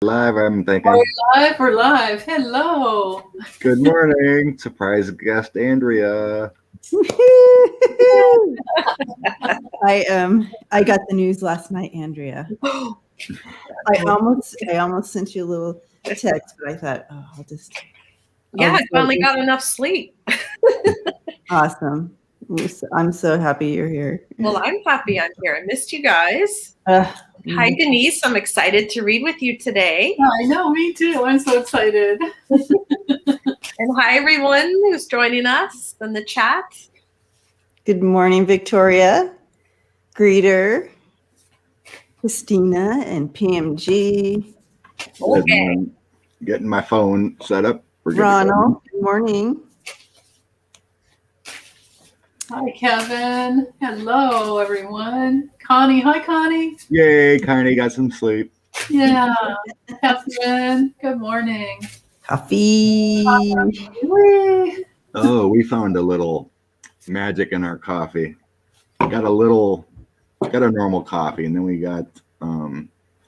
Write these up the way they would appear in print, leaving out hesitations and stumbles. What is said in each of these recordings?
Live, I'm Are thinking. we live? We're live. Hello. Good morning, surprise guest Andrea. I got the news last night, Andrea. I almost sent you a little text, but I thought, oh, I finally got enough sleep. Awesome. I'm so happy you're here. Well, I'm happy I'm here. I missed you guys. Hi, Denise. I'm excited to read with you today. I know, me too. I'm so excited. And hi, everyone who's joining us in the chat. Good morning, Victoria, Greeter, Christina, and PMG. Okay. Getting my phone set up. Ronald, good morning. Hi, Kevin. Hello, everyone. Connie. Hi, Connie. Yay, Carney got some sleep. Yeah. Catherine. Good morning. Coffee. Oh, we found a little magic in our coffee. Got a normal coffee, and then we got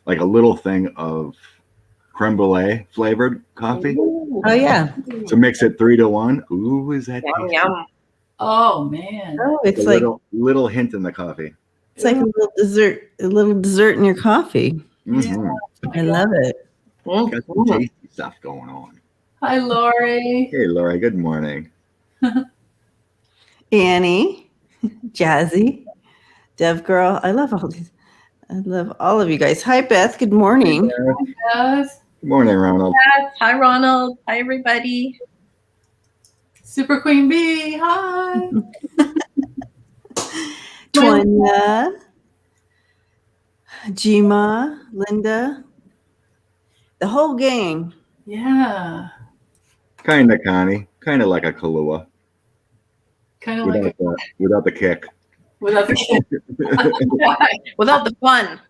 like a little thing of creme brulee flavored coffee. Oh yeah. So mix it 3-to-1. Ooh, is that Yum, yum. Oh, man. Oh, it's a like little hint in the coffee. it's like a little dessert in your coffee. Mm-hmm. I love it. Got some tasty stuff going on. Hi, Lori. Hey, Laura. Good morning. Annie, Jazzy, Dev Girl. I love all of you guys. Hi, Beth. Good morning. Yes. Good morning, Ronald. Yes. Hi, Ronald. Hi, everybody. Super Queen Bee. Hi. Tonya, Jima, Linda, the whole gang. Yeah. Kind of, Connie. Kind of like a Kahlua. Kind of like Without the kick. without the kid. Without the fun.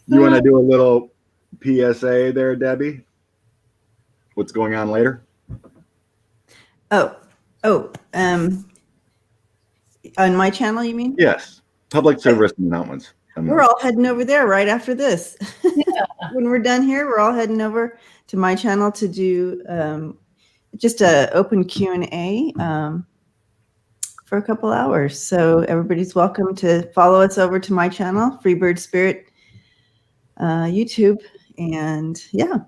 You want to do a little PSA there, Debbie? What's going on later? On my channel, you mean? Yes. Public service announcements. We're all heading over there right after this. Yeah. When we're done here, we're all heading over to my channel to do just a open Q&A for a couple hours. So everybody's welcome to follow us over to my channel, Freebird Spirit YouTube, and yeah,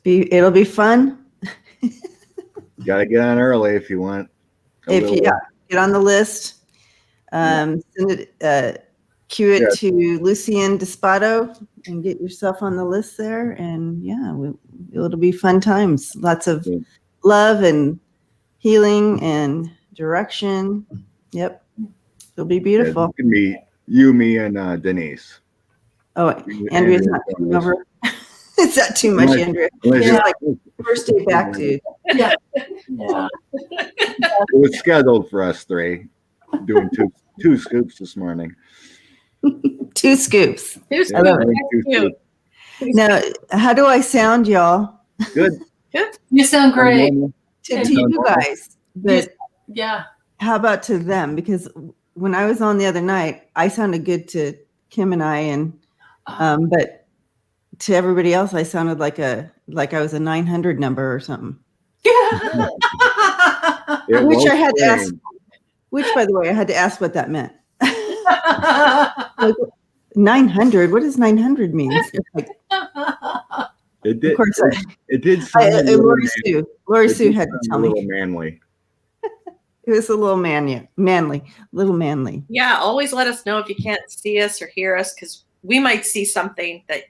it'll be fun. Got to get on early if you want. Get on the list. Send it. Cue it to Lucian Despato and get yourself on the list there. And yeah, it'll be fun times. Lots of love and healing and direction. Yep. It'll be beautiful. Yeah, it can be you, me, and Denise. Oh, Andrea's not coming over. Is that too much, Andrea? Yeah. Like first day back, dude. Yeah. Yeah. It was scheduled for us three, doing two scoops this morning. 2 scoops. Two scoops. Now, how do I sound, y'all? Good. You sound great. To you guys. But yeah. How about to them? Because when I was on the other night, I sounded good to Kim and I, and but to everybody else, I sounded like I was a 900 number or something. Yeah. Which I had to ask. Which, by the way, I had to ask what that meant. Like, 900. What does 900 mean? Like, It did. of course, it did. Lori Sue had to tell me. A little manly. It was a little manly. Yeah, always let us know if you can't see us or hear us, because we might see something that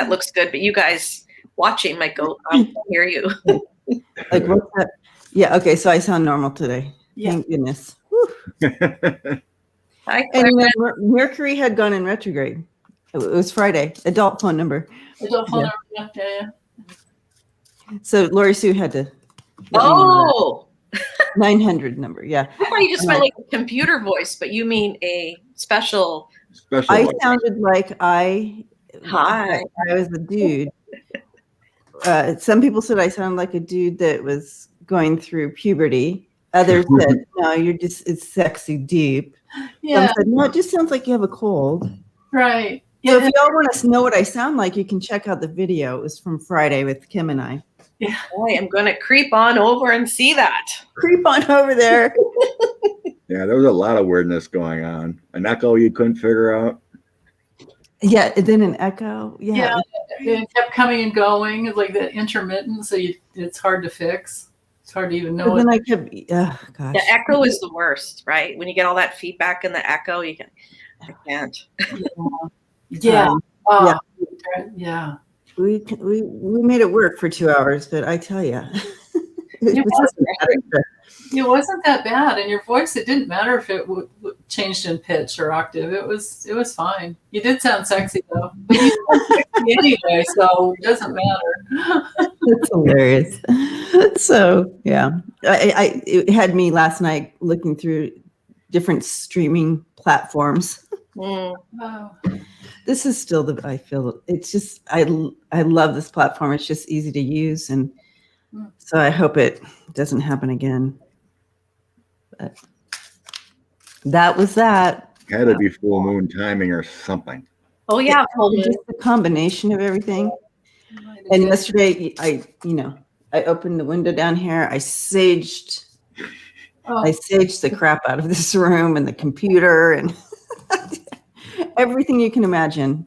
looks good, but you guys watching might go, I can't hear you. Like, what's that? Yeah, okay, so I sound normal today. Yeah. Thank goodness. Hi, And Mercury had gone in retrograde. It was Friday. Adult phone number. Yeah. So Lori Sue had to. Oh, 900 number. Yeah. I thought you just meant like a computer voice, but you mean a special. I sounded like I was a dude. Some people said I sounded like a dude that was going through puberty. Others said, no, it's sexy deep. Some Yeah, said, no, it just sounds like you have a cold. right. So if Yeah, y'all want to know what I sound like, you can check out the video. It was from Friday with Kim and I. Boy, I'm going to creep on over and see that. Creep on over there. Yeah, there was a lot of weirdness going on. An echo you couldn't figure out. Yeah, and then an echo. Yeah. it kept coming and going. It's like the intermittent, so it's hard to fix. It's hard to even know. But then I kept, oh gosh. The echo is the worst, right? When you get all that feedback in the echo, I can't. Yeah. Yeah. Yeah. We made it work for 2 hours, but I tell you, It wasn't that bad, and your voice. It didn't matter if it changed in pitch or octave. It was fine. You did sound sexy though, but you sound sexy anyway, so it doesn't matter. That's hilarious. So yeah, it had me last night looking through different streaming platforms. Mm. Wow. This is still I feel it's just I love this platform. It's just easy to use, and so I hope it doesn't happen again. But that was that. Had to be full moon timing or something. Oh yeah, Just the combination of everything. And yesterday, I opened the window down here. I saged the crap out of this room and the computer and everything you can imagine.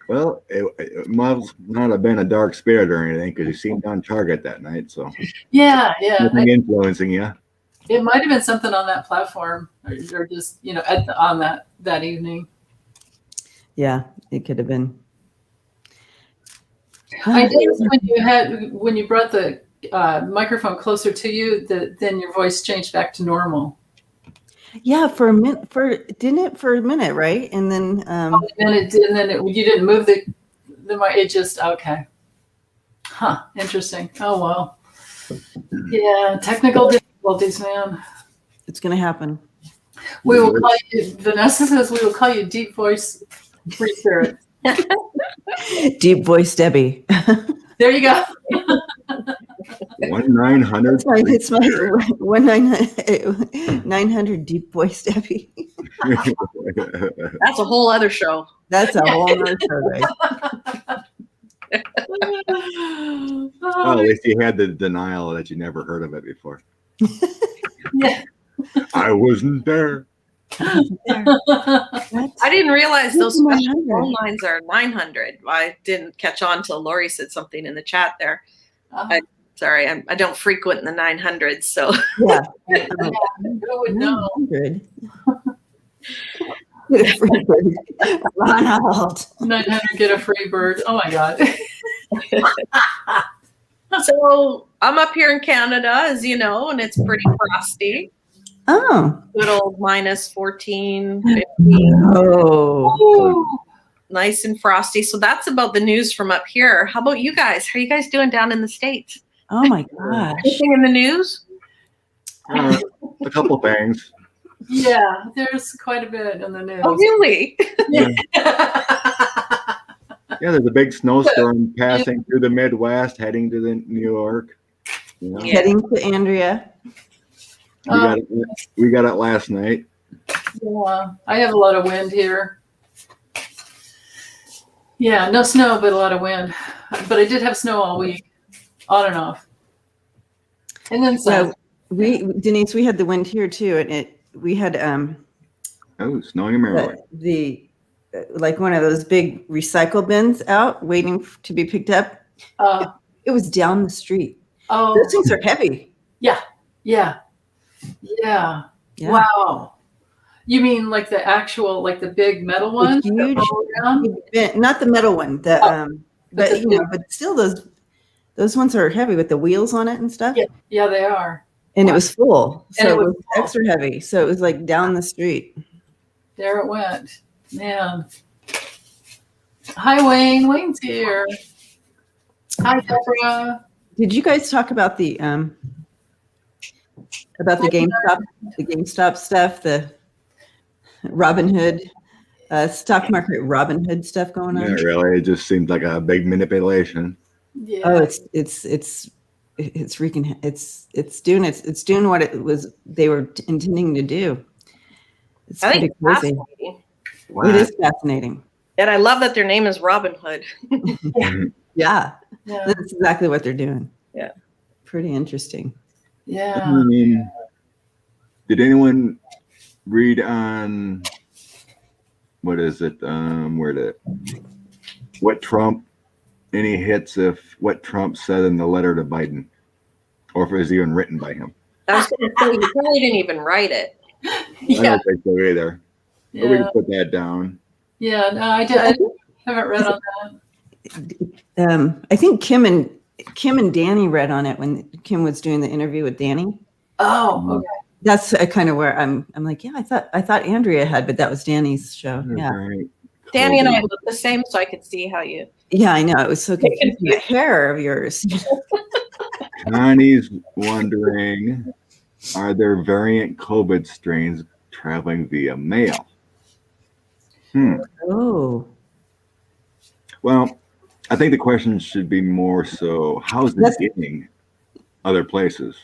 Well, it must not have been a dark spirit or anything because you seemed on target that night. So Yeah. nothing influencing you. It might have been something on that platform, or just on that evening. Yeah, it could have been. I did when you brought the microphone closer to you, then your voice changed back to normal. Yeah, for a minute, for a minute, right? And then You didn't move the mic. It just okay. Huh? Interesting. Oh well. Yeah, technical difficulties, man. it's gonna happen. We will call you. Vanessa says we will call you Deep Voice Free Spirit. Deep voice Debbie. There you go. 1-900. It's my 900 deep voice Debbie. that's a whole other show. That's a whole other survey. Well, at least you had the denial that you never heard of it before. Yeah. I wasn't there. I didn't realize those What's special 900? phone lines are 900. I didn't catch on till Lori said something in the chat there. Sorry, I don't frequent the 900s, so Yeah. Who would know? 900. Get a free bird. Ronald. 900 get a free bird. Oh my god. so I'm up here in Canada, as you know, and it's pretty frosty. Oh. Good old minus 14, 15. Oh. Nice and frosty. So that's about the news from up here. How about you guys? How are you guys doing down in the States? Oh my gosh. Anything in the news? A couple things. Yeah, there's quite a bit in the news. Oh, really? Yeah, there's a big snowstorm passing through the Midwest, heading to New York. You know, Yeah. Heading to Andrea. we got it last night. Yeah, I have a lot of wind here. Yeah, no snow, but a lot of wind. But I did have snow all week, on and off. And then some. So Denise, we had the wind here too, and we had Oh, snowing in Maryland. the like one of those big recycle bins out waiting to be picked up. It was down the street. Oh, Those things are heavy. yeah. Yeah. Wow. You mean like the actual, like the big metal one? The huge, that roll around? not the metal one. But still those ones are heavy with the wheels on it and stuff. Yeah, they are. And it was full, so And it it was was full. extra heavy. So it was like down the street. There it went. Man. Hi, Wayne. Wayne's here. Hi, Deborah. Did you guys talk about the GameStop stuff, the Robinhood stock market Robinhood stuff going on? Not really. It just seemed like a big manipulation. Yeah. Oh, it's it's freaking, it's doing what they were intending to do. It's I think pretty it's crazy. fascinating. It is fascinating. And I love that their name is Robin Hood. Yeah, Yeah. that's exactly what they're doing. Yeah. Pretty interesting. Yeah. Did anyone read on what is it? What Trump? Any hits if what Trump said in the letter to Biden, or if it was even written by him? I was going to say, you probably didn't even write it. I Yeah. don't think so either. But we Yeah. can put that down. Yeah. No, I haven't read on that. I think Kim and Danny read on it when Kim was doing the interview with Danny. Oh, okay. That's kind of where I'm like, yeah, I thought Andrea had, but that was Danny's show. Yeah. Right. Danny and I look the same, so I could see how you. Yeah, I know. It was so confusing. The hair of yours. Connie's wondering, are there variant COVID strains traveling via mail? Oh. Well, I think the question should be more so, how's it getting other places?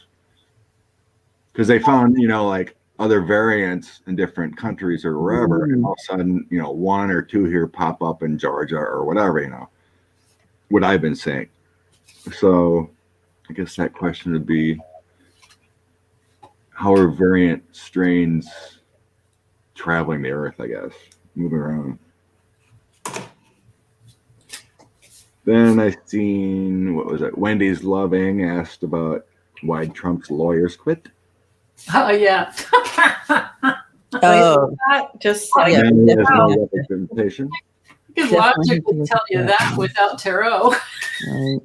Because they found, like other variants in different countries or wherever, and all of a sudden, one or two here pop up in Georgia or whatever, what I've been saying. So I guess that question would be, how are variant strains traveling the earth, I guess, moving around. Then I seen, what was it? Wendy's Loving asked about why Trump's lawyers quit. Oh, yeah. Oh, Just Oh, like, yeah. And there's no definitely. representation. Good logic would tell you that without tarot. right.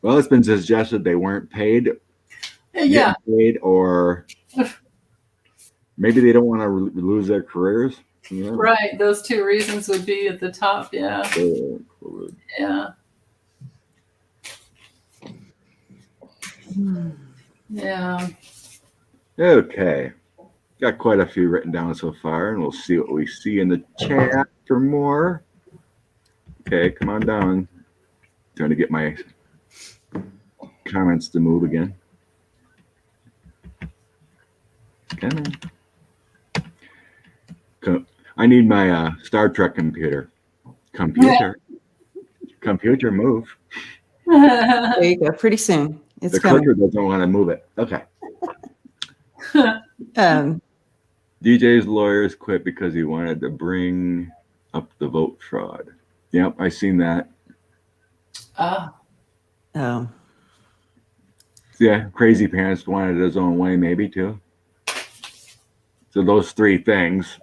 Well, it's been suggested they weren't paid, Yeah. paid, or maybe they don't want to lose their careers. Right. Those two reasons would be at the top. Yeah. Yeah. Yeah. Okay. Got quite a few written down so far, and we'll see what we see in the chat for more. Okay, come on down. Trying to get my comments to move again. I need my Star Trek computer. Computer move. There you go. Pretty soon. It's The coming. clicker doesn't want to move it. Okay. Um, DJ's lawyers quit because he wanted to bring up the vote fraud. Yep, I seen that. Oh. Yeah, crazy pants wanted his own way, maybe too. So those three things,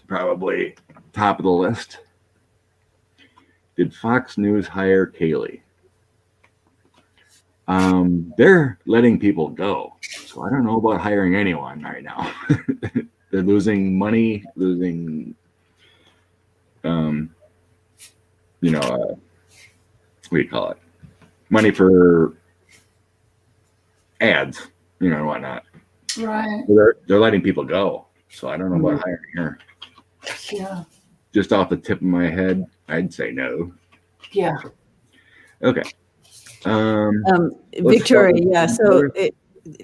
probably top of the list. Did Fox News hire Kaylee? They're letting people go, so I don't know about hiring anyone right now. They're losing money, losing, what do you call it? Money for ads, and whatnot. Right. They're letting people go, so I don't know about hiring her. Yeah. Just off the tip of my head, I'd say no. Yeah. Okay. Victoria, yeah. So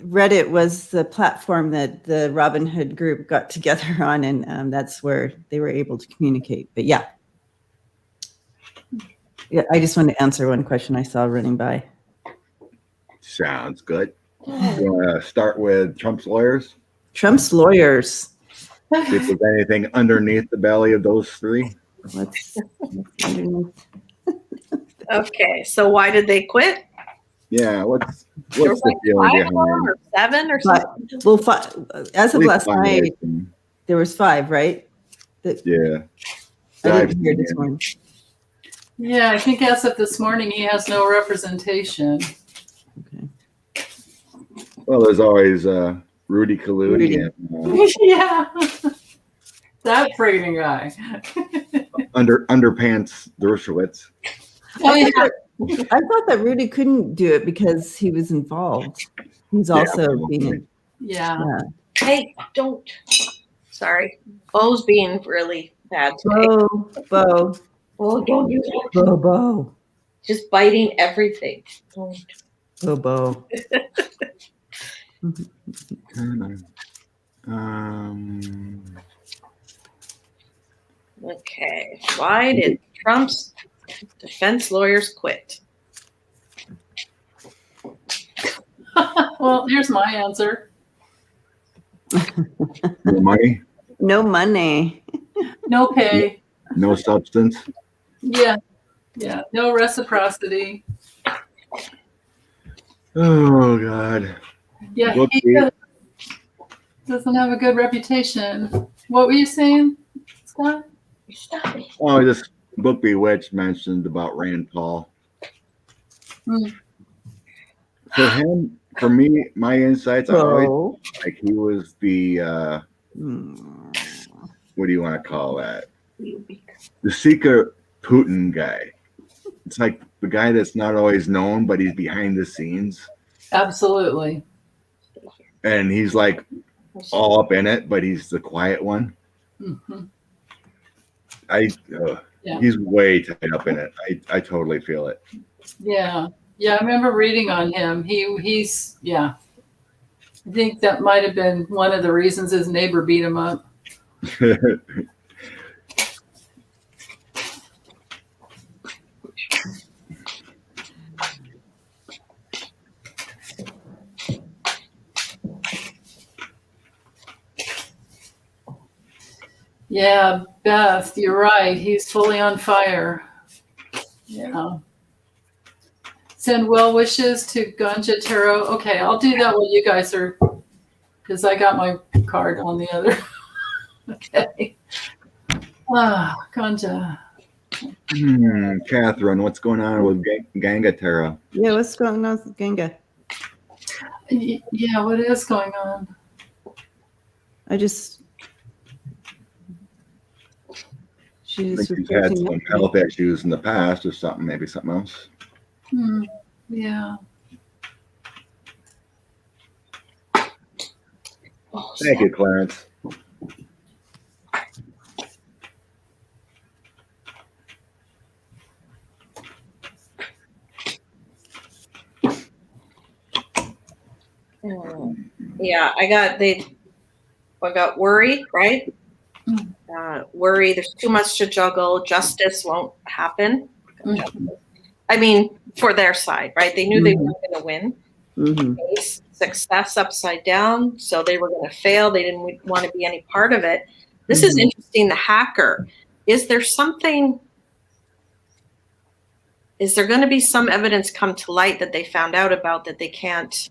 Reddit was the platform that the Robin Hood group got together on, and that's where they were able to communicate. But yeah, I just wanted to answer one question I saw running by. Sounds good. You want to start with Trump's lawyers? Trump's lawyers. If there's anything underneath the belly of those three? What's underneath? okay, so why did they quit? Yeah, what's There was the like feeling 5 of them behind? or 7 or something. Well, as of last night, there was 5, right? Yeah. I didn't hear this morning. Yeah, I think as of this morning, he has no representation. Okay. Well, there's always Rudy Kaludi and Yeah. That friggin' guy. Underpants Dershowitz. Oh, yeah. I thought that Rudy couldn't do it because he was involved. He's also being. Yeah. Hey, don't. Sorry. Bo's being really bad today. Bo. Oh, don't use it. Bo. just biting everything. Bobo. Okay. Why did Trump's defense lawyers quit? Well, here's my answer. No money, No money. No pay. no substance. Yeah. No reciprocity. Oh God. Yeah, Book he me. doesn't have a good reputation. What were you saying, Scott? Stop it. Oh, this book Bewitched mentioned about Rand Paul. Hmm. For him, for me, my insights are always Bro. like he was the Mm. what do you want to call that? The secret Putin guy. It's like the guy that's not always known, but he's behind the scenes, Absolutely. and he's like all up in it, but he's the quiet one. Hmm. Yeah. He's way tied up in it. I totally feel it. Yeah. I remember reading on him. He's I think that might have been one of the reasons his neighbor beat him up. Yeah, Beth, you're right. He's fully on fire. Yeah. Send well wishes to Ganja Tarot. Okay, I'll do that while you guys are, because I got my card on the other. Okay. Ganja. Catherine, what's going on with Gangatera? Yeah, what's going on with Genga? Yeah, what is going on? She I just think she's had reflecting some on- health issues in the past or something, maybe something else. Yeah. Thank you, Clarence. Yeah, I got worry, right? Worry, there's too much to juggle. Justice won't happen. I mean, for their side, right? They knew they weren't going to win. Mhm. Success upside down, so they were going to fail. They didn't want to be any part of it. This is interesting. The hacker. Is there going to be some evidence come to light that they found out about that they can't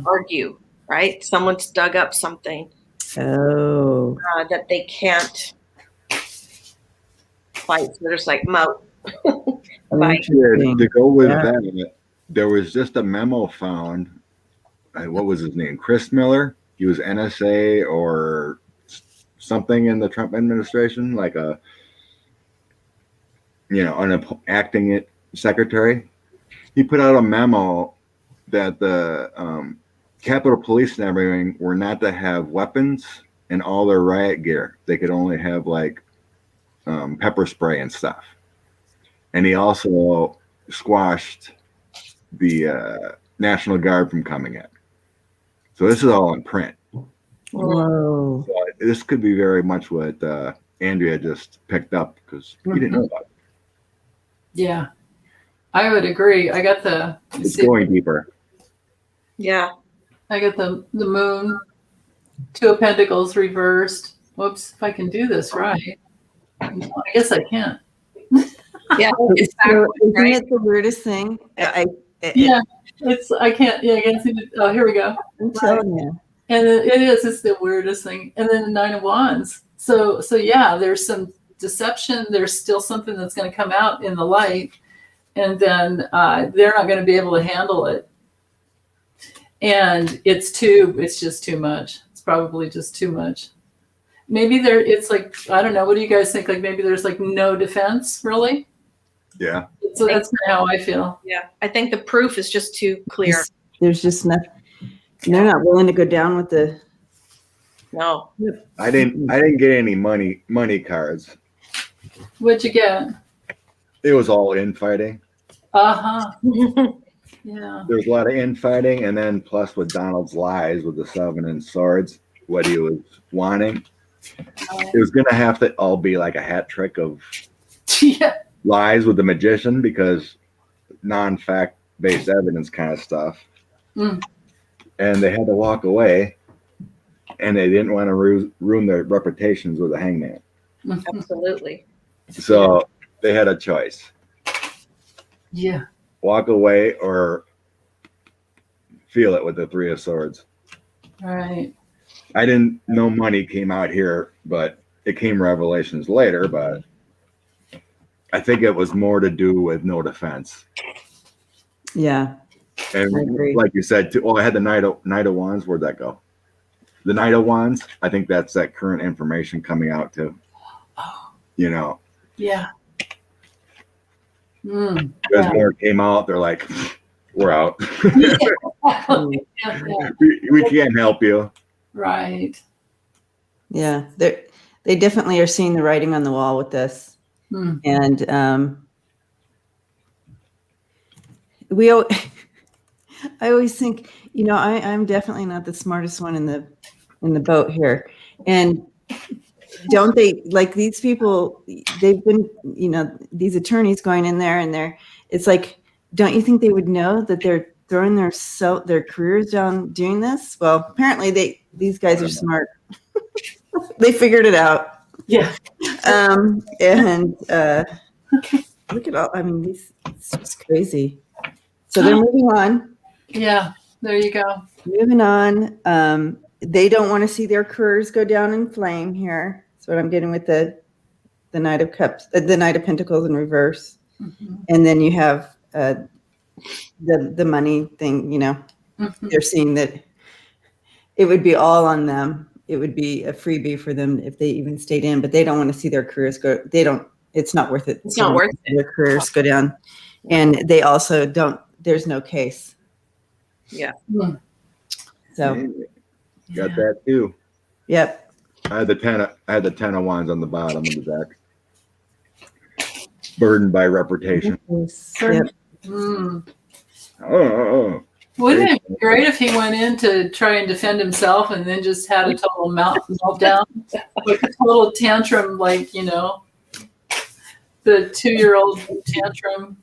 argue, right? Someone's dug up something Oh. that they can't fight. So there's like mouth. Interesting. To go with Yeah. that, there was just a memo found. What was his name? Chris Miller. He was NSA or something in the Trump administration, like an acting secretary. He put out a memo that the Capitol Police and everything were not to have weapons and all their riot gear. They could only have like pepper spray and stuff. And he also squashed the National Guard from coming in. So this is all in print. Whoa. So this could be very much what Andrea just picked up because he didn't know about it. Yeah, I would agree. I got It's going deeper. Yeah. I got the moon, 2 of Pentacles reversed. Whoops, if I can do this right. I guess I can't. Yeah. It's So backwards, isn't right? it the weirdest thing? I can't. Yeah, I can't see. Oh, here we go. I'm telling you. And it is. It's the weirdest thing. And then the 9 of Wands. So yeah, there's some deception. There's still something that's going to come out in the light, and then they're not going to be able to handle it. And it's just too much. It's probably just too much. Maybe it's like, I don't know. What do you guys think? Like maybe there's like no defense, really? Yeah. So that's kind of how I feel. Yeah. I think the proof is just too clear. There's just nothing. They're not willing to go down with the. No. I didn't get any money cards. What'd you get? It was all infighting. Uh-huh. Yeah. There was a lot of infighting, and then plus with Donald's lies with the 7 and swords, what he was wanting, it was going to have to all be like a hat trick of Yeah. lies with the magician, because non-fact based evidence kind of stuff. Mm. And they had to walk away, and they didn't want to ruin their reputations with a hangman. Absolutely. So they had a choice: Yeah. walk away or feel it with the 3 of swords. Right. I didn't know money came out here, but it came revelations later. But I think it was more to do with no defense. Yeah. I agree. And like you said, too, I had the Knight of Wands. Where'd that go? The Knight of Wands. I think that's that current information coming out too. You know, Yeah. as more came out, they're like, we're out. Yeah. we can't help you. Right. Yeah. They definitely are seeing the writing on the wall with this. Hmm. And I always think, I'm definitely not the smartest one in the boat here. And don't they, like, these people, they've been, these attorneys going in there, and it's like, don't you think they would know that they're throwing their careers down doing this? Well, apparently these guys are smart. They figured it out. Yeah. And look at all, it's just crazy. So they're moving on. Yeah. There you go. Moving on. They don't want to see their careers go down in flame here. That's what I'm getting with the Knight of Cups, the Knight of Pentacles in reverse. Mm-hmm. And then you have the money thing, Mm-hmm. They're seeing that it would be all on them. It would be a freebie for them if they even stayed in, but they don't want to see their careers go. It's not worth it. It's not worth it. Their careers go down. And they also there's no case. Yeah. So Got that too. Yep. I had the 10 of Wands on the bottom of the deck. Burdened by reputation. Yep. Mm. Oh. Wouldn't it be great if he went in to try and defend himself and then just had a total meltdown, like a total tantrum, like the 2-year-old tantrum.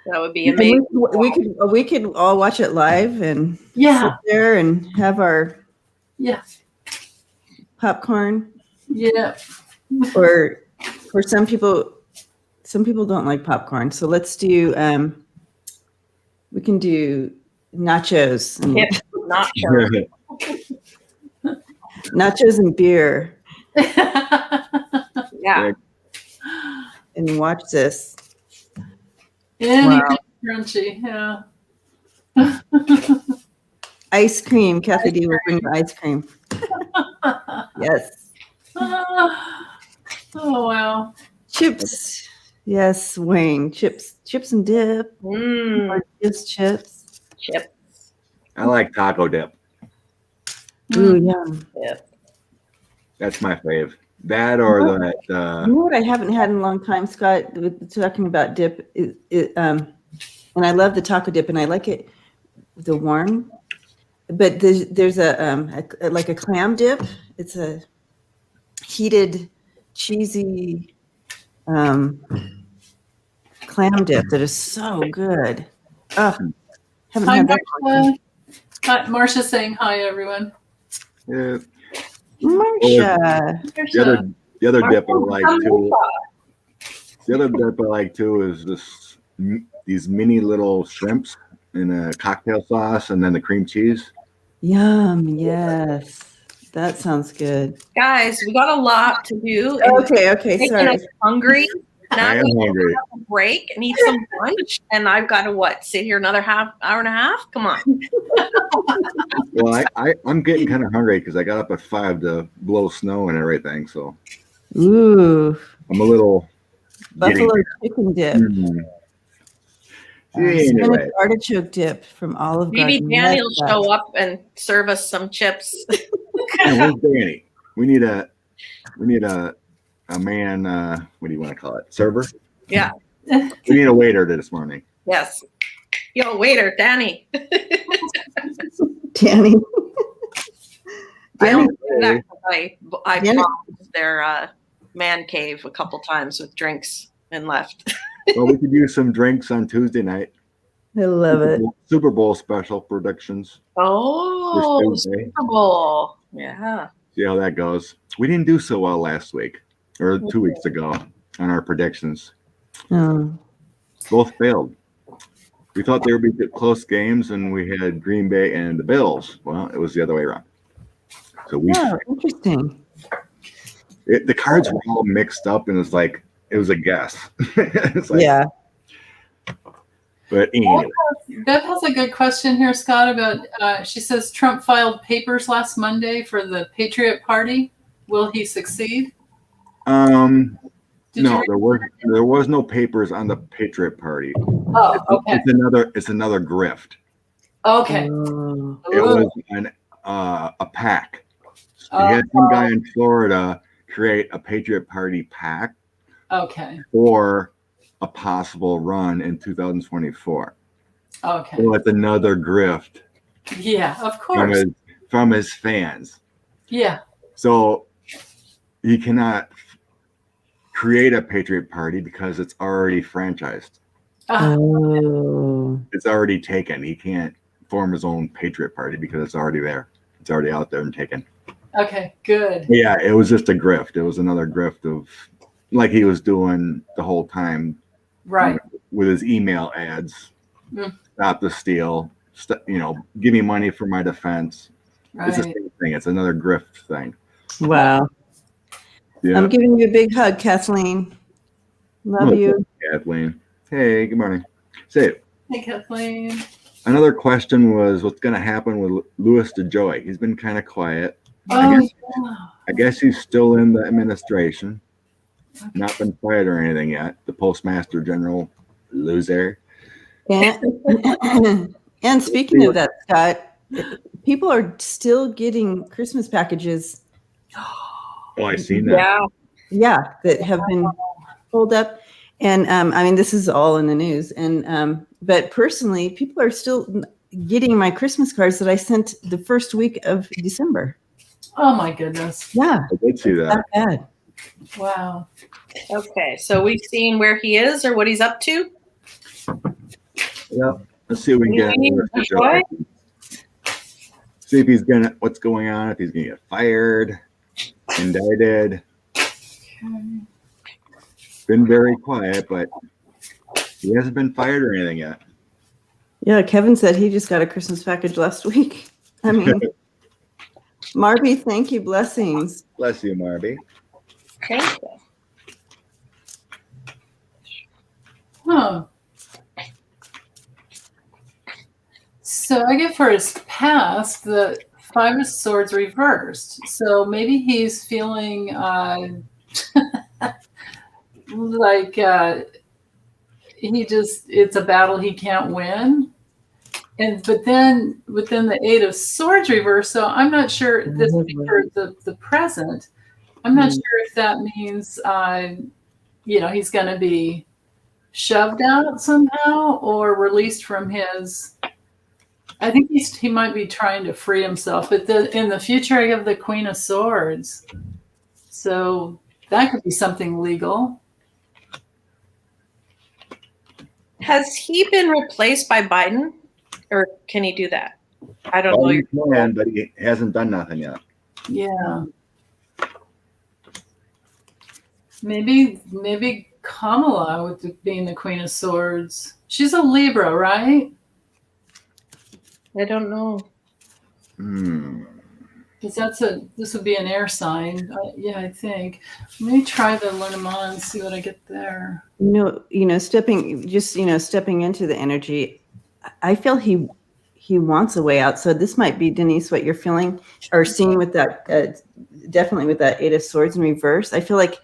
That would be amazing. We could all watch it live and sit there and have our popcorn. Yeah. Or for some people don't like popcorn. So let's do we can do nachos. Nachos and beer. Yeah. And watch this. Anything crunchy, yeah. Ice cream. Kathy D will bring the ice cream. Yes. Oh wow. Chips. Yes, Wayne. Chips and dip. Or just chips. Chips. I like taco dip. Ooh, yum. Yep. That's my fave. That or that. You know what I haven't had in a long time, Scott, with talking about dip, and I love the taco dip, and I like it, the warm, but there's a clam dip. It's a heated, cheesy clam dip that is so good. Haven't Hi, had that. Marcia. Marcia's saying hi, everyone. Yeah. Marcia. The other dip I like too. The other dip I like too is these mini little shrimps in a cocktail sauce, and then the cream cheese. Yum. Yes, that sounds good. Guys, we got a lot to do. Okay. Making Sorry. us hungry. Now I am hungry. have a break and eat some lunch, and I've got to sit here another hour and a half. Come on. Well, I'm getting kind of hungry because I got up at 5 to blow snow and everything, so Ooh, I'm a little buffalo chicken dip. Anyway, Spinach artichoke dip from Olive Maybe Garden. Danny will Yes, show up and serve us some chips. where's Danny? We need a man. What do you want to call it? Server? Yeah. We need a waiter this morning. Yes. Yo, waiter, Danny. Danny. I Danny. don't do that 'cause I Danny. bombed their man cave a couple times with drinks and left. Well, we could use some drinks on Tuesday night. I love it. Super Bowl special predictions. Oh, This Tuesday. Super Bowl. Yeah. See how that goes. We didn't do so well last week or 2 weeks ago on our predictions. Oh. Both failed. We thought they would be close games, and we had Green Bay and the Bills. Well, it was the other way around. So we Oh, interesting. the cards were all mixed up, and it was a guess. It's like, Yeah. But anyway, Bev has a good question here, Scott, about, she says Trump filed papers last Monday for the Patriot Party. Will he succeed? Did no, you there was no papers on the Patriot Party. Oh, okay. It's another grift. Okay. Oh. It was a PAC. He had some guy in Florida create a Patriot Party PAC Okay. for a possible run in 2024. Okay. So it's another grift Yeah, of course. from his fans. Yeah. So he cannot create a Patriot Party because it's already franchised. Oh. It's already taken. He can't form his own Patriot Party because it's already there. It's already out there and taken. Okay, good. But yeah, it was just a grift. It was another grift of like he was doing the whole time. Right. With his email ads. Mm. Stop the steal. Give me money for my defense. Right. It's the same thing. It's another grift thing. Wow. Yeah. I'm giving you a big hug, Kathleen. Love you. Kathleen. Hey, good morning. Say, Hey, Kathleen. another question was what's going to happen with Louis DeJoy? He's been kind of quiet. Oh, I guess he's still in the administration. Not been fired or anything yet. The Postmaster General loser. And speaking of that, Scott, people are still getting Christmas packages. Oh, I seen that. Yeah. Yeah, that have been pulled up. And I mean, this is all in the news. And but personally, people are still getting my Christmas cards that I sent the first week of December. oh my goodness. Yeah, I did see that. not bad. Wow. Okay. So we've seen where he is or what he's up to. Yeah. Let's see if we can get Louis Louis DeJoy? DeJoy. See if he's what's going on, if he's gonna get fired, indicted. Okay. Been very quiet, but he hasn't been fired or anything yet. Yeah, Kevin said he just got a Christmas package last week. I mean, Marby, thank you. Blessings. Bless you, Marby. Thank you. Huh. So I get for his past the Five of Swords reversed. So maybe he's feeling like it's a battle he can't win. But then within the Eight of Swords reverse, so I'm not sure this for the present. I'm not sure if that means he's going to be shoved out somehow or released from his. I think he might be trying to free himself. But in the future, I have the Queen of Swords, so that could be something legal. Has he been replaced by Biden, or can he do that? I don't Well, know. he can, but he hasn't done nothing yet. Yeah. Maybe Kamala with being the Queen of Swords. She's a Libra, right? I don't know. Because this would be an air sign. Yeah, I think. Let me try the Lenormand and see what I get there. Stepping into the energy, I feel he wants a way out. So this might be, Denise, what you're feeling or seeing with that, definitely with that Eight of Swords in reverse. I feel like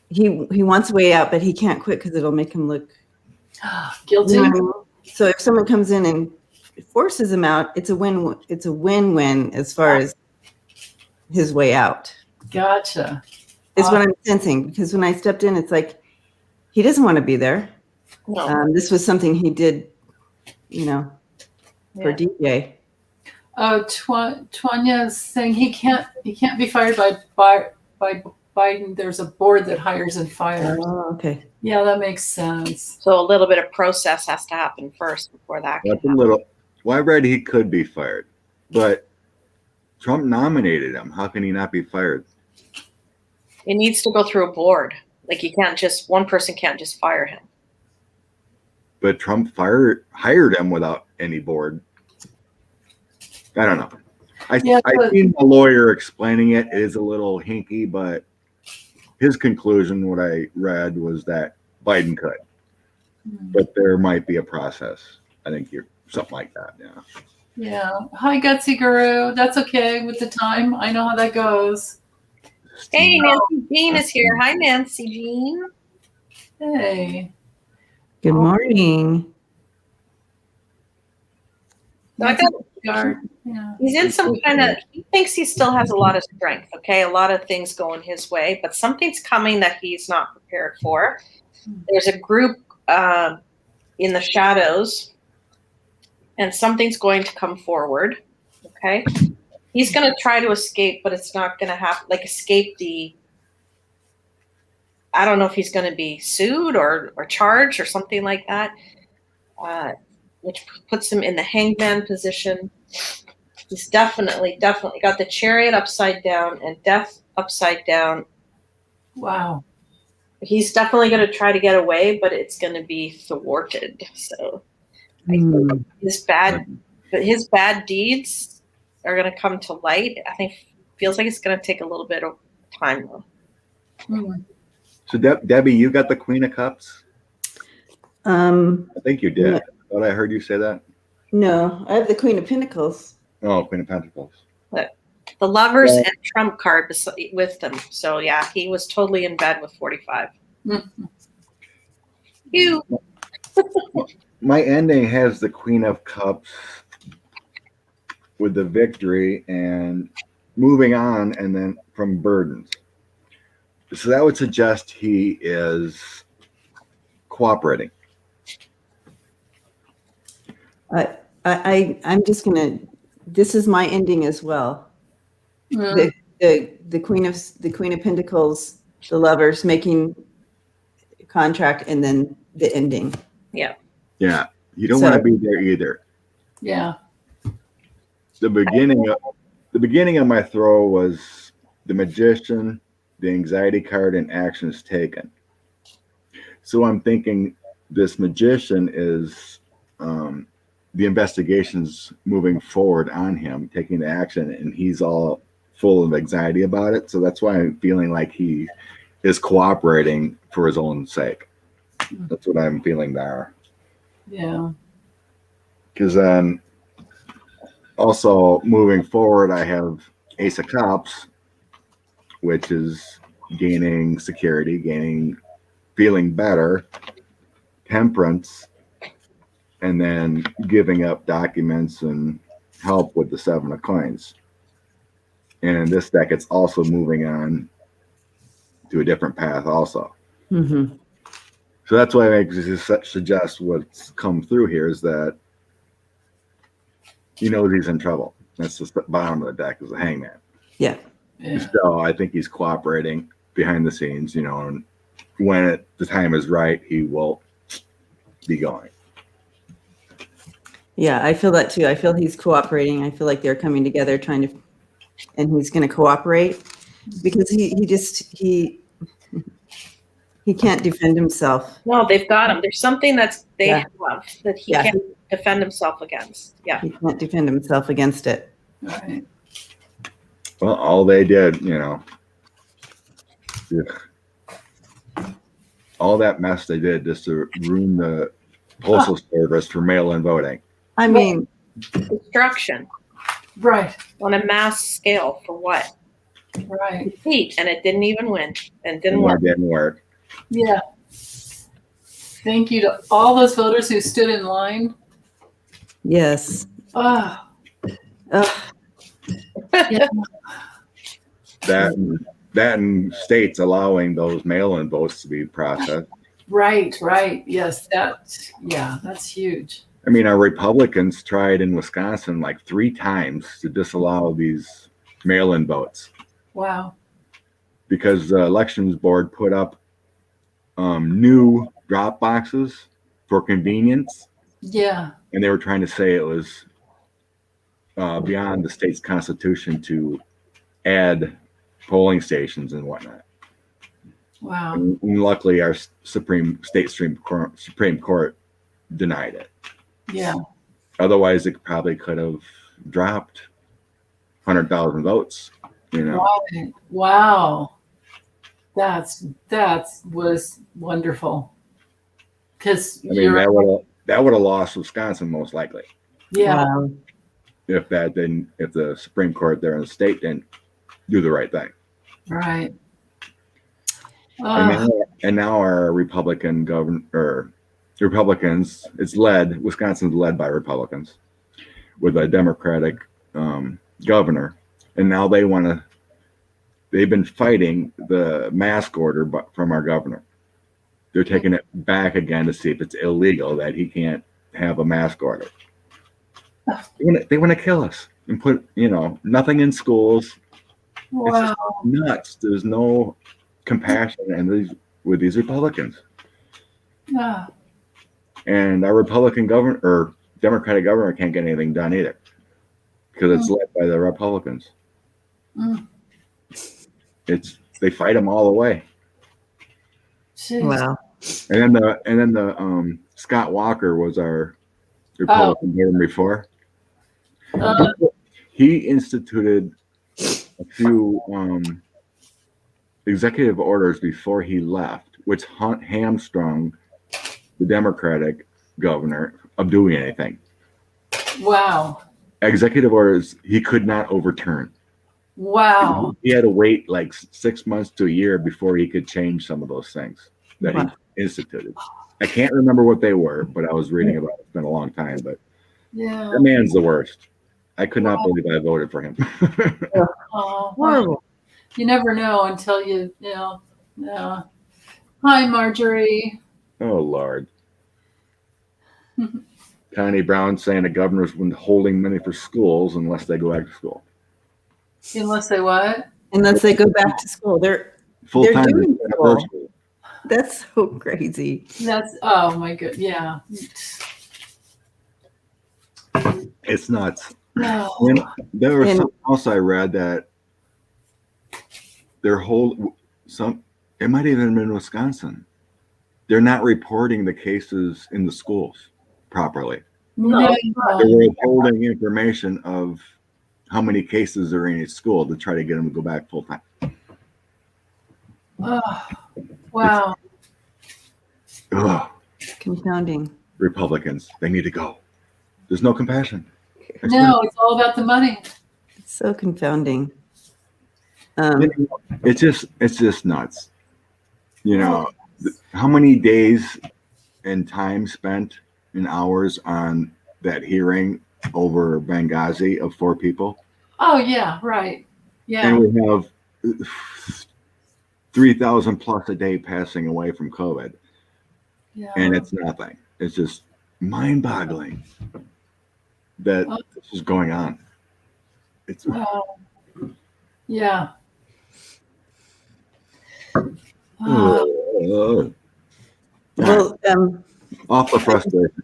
he wants a way out, but he can't quit because it'll make him look guilty. You know what I mean? So if someone comes in and forces him out, it's a win. It's a win-win as far as his way out. Gotcha. Is what I'm sensing, because when I stepped in, it's like he doesn't want to be there. No. This was something he did, for Yeah. DJ. Oh, Twanya's saying he can't be fired by Biden. There's a board that hires and fires. Oh, okay. Yeah, that makes sense. So a little bit of process has to happen first before that can That's a happen. little. Well, I read he could be fired, but Trump nominated him. How can he not be fired? It needs to go through a board. Like one person can't just fire him. But Trump hired him without any board. I don't know. I seen a lawyer explaining it. It is a little hinky, but his conclusion, what I read, was that Biden could, but there might be a process. I think you're something like that. Yeah. Yeah. Hi, Gutsy Guru. That's okay with the time. I know how that goes. Hey, Nancy Jean is here. Hi, Nancy Jean. Hey. Good morning. So I got, Yeah. he's in some kind of, he thinks he still has a lot of strength, okay? A lot of things going his way, but something's coming that he's not prepared for. There's a group in the shadows, and something's going to come forward, okay? He's going to try to escape, but it's not going to happen, like escape I don't know if he's going to be sued or charged or something like that, which puts him in the hangman position. He's definitely got the chariot upside down and death upside down. Wow. He's definitely going to try to get away, but it's going to be thwarted. So I think his bad deeds are going to come to light. I think feels like it's going to take a little bit of time though. So Debbie, you got the Queen of Cups? I think you did. Yeah. I thought I heard you say that. No, I have the Queen of Pentacles. Oh, Queen of Pentacles. The lovers and Trump card with them. So yeah, he was totally in bed with 45. You. My ending has the Queen of Cups with the victory and moving on, and then from burdens. So that would suggest he is cooperating. I'm just gonna. This is my ending as well. The Queen of Pentacles, the lovers making contract, and then the ending. Yeah. Yeah, you don't want to be there either. Yeah. The beginning of my throw was the Magician, the Anxiety card, and actions taken. So I'm thinking this Magician is the investigations moving forward on him, taking the action, and he's all full of anxiety about it. So that's why I'm feeling like he is cooperating for his own sake. That's what I'm feeling there. Yeah. Because then also moving forward, I have Ace of Cups, which is gaining security, feeling better, Temperance, and then giving up documents and help with the Seven of Coins. And in this deck, it's also moving on to a different path also. Mm-hmm. So that's why I suggest what's come through here is that he knows he's in trouble. That's the bottom of the deck is the Hangman. Yeah. So I think he's cooperating behind the scenes, and when the time is right, he will be going. Yeah, I feel that too. I feel he's cooperating. I feel like they're coming together and he's going to cooperate because he can't defend himself. No, they've got him. There's something have that he Yeah. can't defend himself against. Yeah. He can't defend himself against it. Right. Well, all they did, all that mess they did just to ruin the Postal Service for mail-in voting. I mean, Destruction Right. on a mass scale for what? Right. Defeat, and it didn't even win and didn't And work. that didn't work. Yeah. Thank you to all those voters who stood in line. yes. Oh, Yeah. That and states allowing those mail-in votes to be processed. Right. Yes, that's huge. I mean, our Republicans tried in Wisconsin like 3 times to disallow these mail-in votes Wow. because the elections board put up new drop boxes for convenience, Yeah. and they were trying to say it was beyond the state's constitution to add polling stations and whatnot. Wow. And luckily, our Supreme Court denied it. Yeah. Otherwise, it probably could have dropped 100,000 votes. You know, Right. Wow. That was wonderful. Because I mean that would have lost Wisconsin most likely yeah. Wow. if the Supreme Court there in the state didn't do the right thing. Right. And now our Republicans, Wisconsin's led by Republicans with a Democratic governor. And now they've been fighting the mask order from our governor. They're taking it back again to see if it's illegal that he can't have a mask order. They want to kill us and put, nothing in schools. Wow. It's just nuts. There's no compassion with these Republicans. Yeah. And our Republican governor or Democratic governor can't get anything done either because it's led by the Republicans. Mm. They fight them all the way. Jeez. Wow. And then the Scott Walker was our Republican governor before. He instituted a few executive orders before he left, which hamstrung the Democratic governor of doing anything. Wow. Executive orders he could not overturn. Wow. He had to wait like 6 months to a year before he could change some of those things that he instituted. I can't remember what they were, but I was reading about it. It's been a long time, but Yeah. that man's the worst. I could not believe I voted for him. Oh, Horrible. you never know until you know. Yeah. Hi, Marjorie. Oh, Lord. Connie Brown saying the governor's withholding money for schools unless they go back to school. Unless they what? Unless they go back to school. They're Full-time doing virtual. school. That's so crazy. That's oh my good. Yeah. It's nuts. No. And there was something else I read that it might even have been in Wisconsin. They're not reporting the cases in the schools properly. No. They're withholding information of how many cases are in each school to try to get them to go back full time. Oh, wow. Ugh. Confounding. Republicans, they need to go. There's no compassion. No, it's all about the money. It's so confounding. It's just nuts. How many days and time spent and hours on that hearing over Benghazi of 4 people? Oh yeah, right. Yeah. And we have 3,000 plus a day passing away from COVID. Yeah. And it's nothing. It's just mind-boggling that this is going on. It's Wow. Yeah. Well, awful frustration.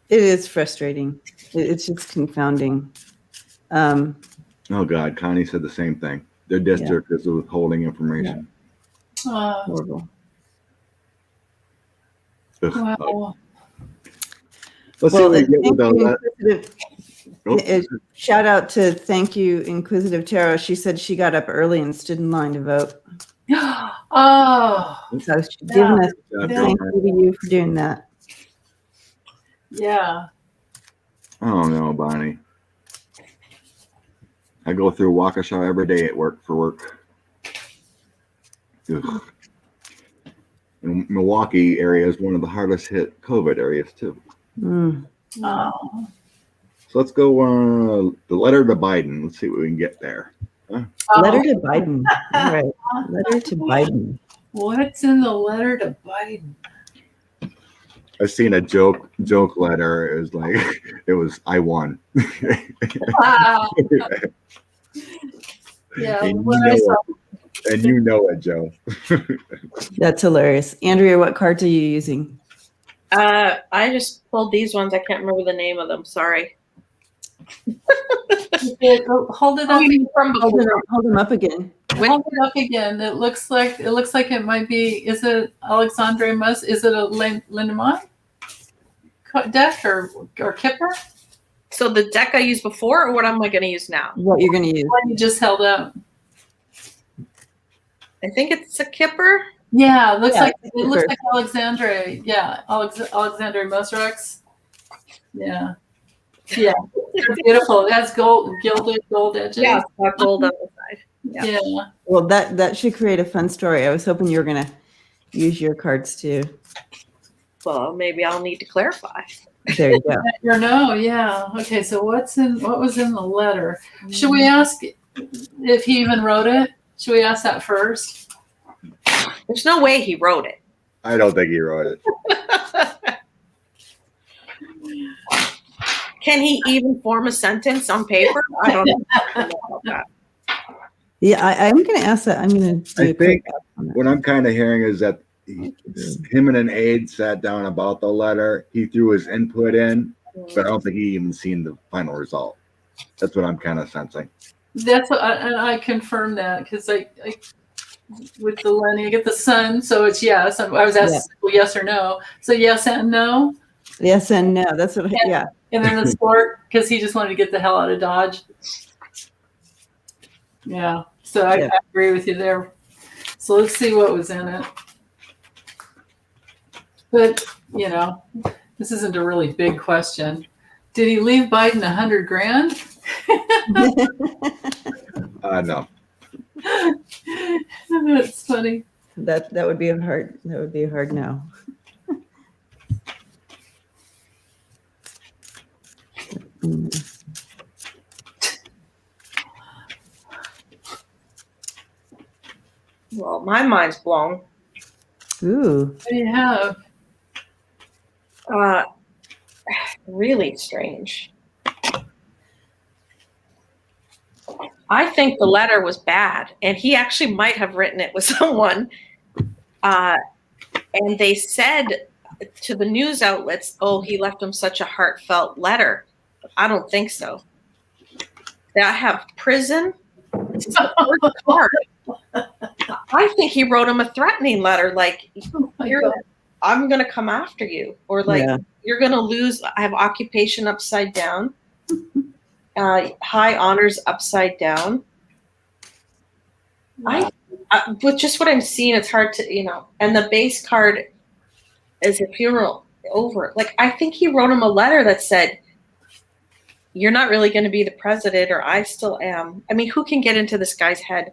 it is frustrating. It's just confounding. Oh God, Connie said the same thing. Their district is withholding information. Horrible. Ugh. Wow. Let's see what we get with that. Shout out to thank you, Inquisitive Tarot. She said she got up early and stood in line to vote. Oh. So she's giving us Thank thank you to you for doing that. Yeah. Oh no, Bonnie. I go through Waukesha every day at work for work. Ugh. And Milwaukee area is one of the hardest hit COVID areas too. Mm. Oh. So let's go the letter to Biden. Let's see what we can get there. Letter to Biden. All right. Letter to Biden. What's in the letter to Biden? I seen a joke letter. It was like I won. Wow. Yeah, And what I saw. you know it, Joe. That's hilarious. Andrea, what cards are you using? I just pulled these ones. I can't remember the name of them. Sorry. Hold it up. From before. Hold them up again. Hold it up again. It looks like it might be. Is it Alexandre Mus? Is it a Lindemann deck or Kipper? So the deck I used before, or what am I going to use now? What you're going to use? What you just held up. I think it's a Kipper. Yeah, it looks Yeah, like Alexandre. Yeah, Alexandre Musrex. Yeah. Yeah. They're beautiful. It has gilded gold edges. Yeah, it's got gold on the side. Yeah. Well, that should create a fun story. I was hoping you were going to use your cards too. Well, maybe I'll need to clarify. There you go. No, yeah. Okay, so what was in the letter? Should we ask if he even wrote it? Should we ask that first? There's no way he wrote it. I don't think he wrote it. Can he even form a sentence on paper? I don't know about that. Yeah, I'm going to ask that. I'm going to do I a quick think ask on that. what I'm kind of hearing is that him and an aide sat down about the letter. He threw his input in, but I don't think he even seen the final result. That's what I'm kind of sensing. That's what I confirm that because I with the Lenny, I get the sun, so it's yes. I was asked yes or no. So yes and no. Yes and no. That's what. Yeah. And then the sport because he just wanted to get the hell out of Dodge. Yeah. So I agree with you there. So let's see what was in it. But this isn't a really big question. Did he leave Biden $100,000? No. That's funny. That would be a hard no. Well, my mind's blown. Ooh. What do you have? Really strange. I think the letter was bad, and he actually might have written it with someone. And they said to the news outlets, "Oh, he left him such a heartfelt letter." I don't think so. I have prison. It's the first card. I think he wrote him a threatening letter, like, "I'm going to come after you," or like, "You're going to lose." I have occupation upside down. High honors upside down. Wow. With just what I'm seeing, it's hard to, and the base card is a funeral over. Like, I think he wrote him a letter that said, "You're not really going to be the president," or "I still am." I mean, who can get into this guy's head?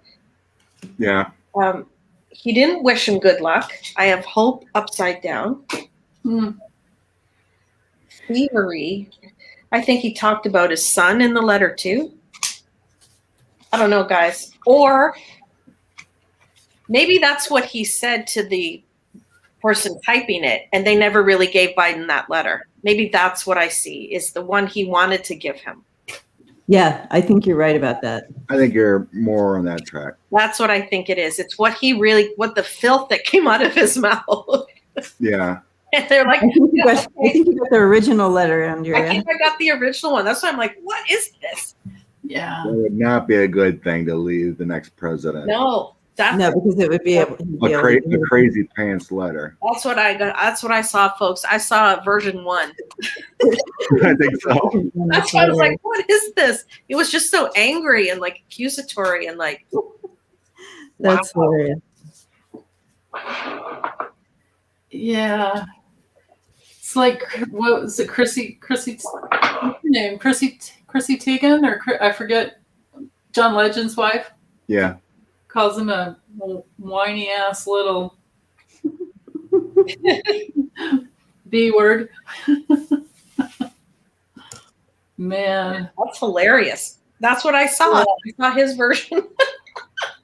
Yeah. He didn't wish him good luck. I have hope upside down. Thievery. I think he talked about his son in the letter too. I don't know, guys. Or maybe that's what he said to the person typing it, and they never really gave Biden that letter. Maybe that's what I see, is the one he wanted to give him. Yeah, I think you're right about that. I think you're more on that track. That's what I think it is. It's what the filth that came out of his mouth. Yeah. And they're like, I think you got the original letter, Andrea. I think I got the original one. That's why I'm like, what is this? Yeah. That would not be a good thing to leave the next president. No. No, because it would be a crazy pants letter. That's what I got. That's what I saw, folks. I saw version 1. I think so. That's why I was like, what is this? It was just so angry and like accusatory and like. That's hilarious. Yeah. It's like, what was it? Chrissy, what's her name? Chrissy Teigen, or I forget, John Legend's wife? Yeah. Calls him a whiny ass little B word. Man. That's hilarious. That's what I saw. I saw his version.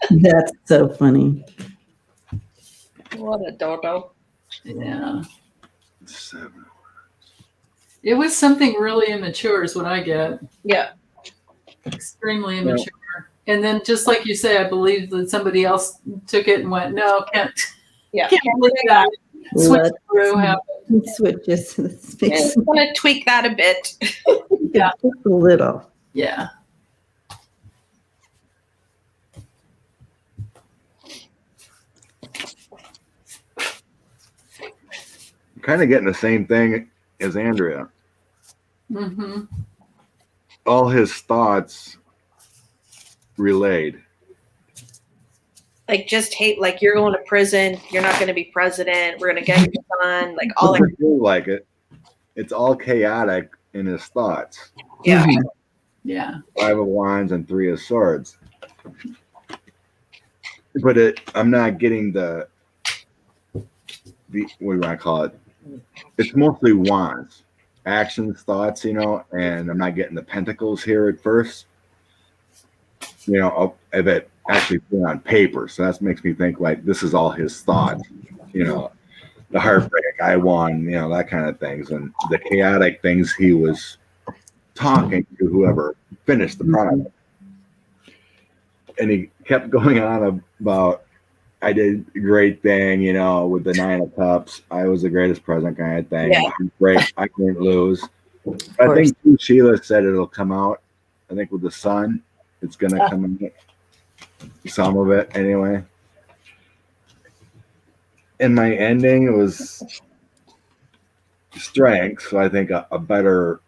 That's so funny. What a dodo. Yeah. 7. It was something really immature, is what I get. Yeah. Extremely immature. And then, just like you say, I believe that somebody else took it and went, "No, can't Yeah. believe that." Switch through. Switches. Let's Yeah, fix I'm gonna tweak that a bit. Yeah. just a little. Yeah. I'm kind of getting the same thing as Andrea. Mm-hmm. All his thoughts relayed. Like just hate, like you're going to prison, you're not gonna be president, we're gonna get your son, like all that. Doesn't feel like it. It's all chaotic in his thoughts. Yeah. Mhm. Yeah. 5 of Wands and 3 of Swords. But I'm not getting the what do you want to call it? It's mostly wands, actions, thoughts, and I'm not getting the pentacles here at first. Of it actually put on paper. So that makes me think like this is all his thoughts, the heartbreak, I won, that kind of things. And the chaotic things he was talking to whoever finished the product. And he kept going on about, I did a great thing, with the 9 of Cups. I was the greatest president kind of thing. Yeah. Great. I couldn't lose. I think Sheila said it'll come out. I think with the sun, it's going to come out. Some of it, anyway. In my ending, it was strength. So I think a better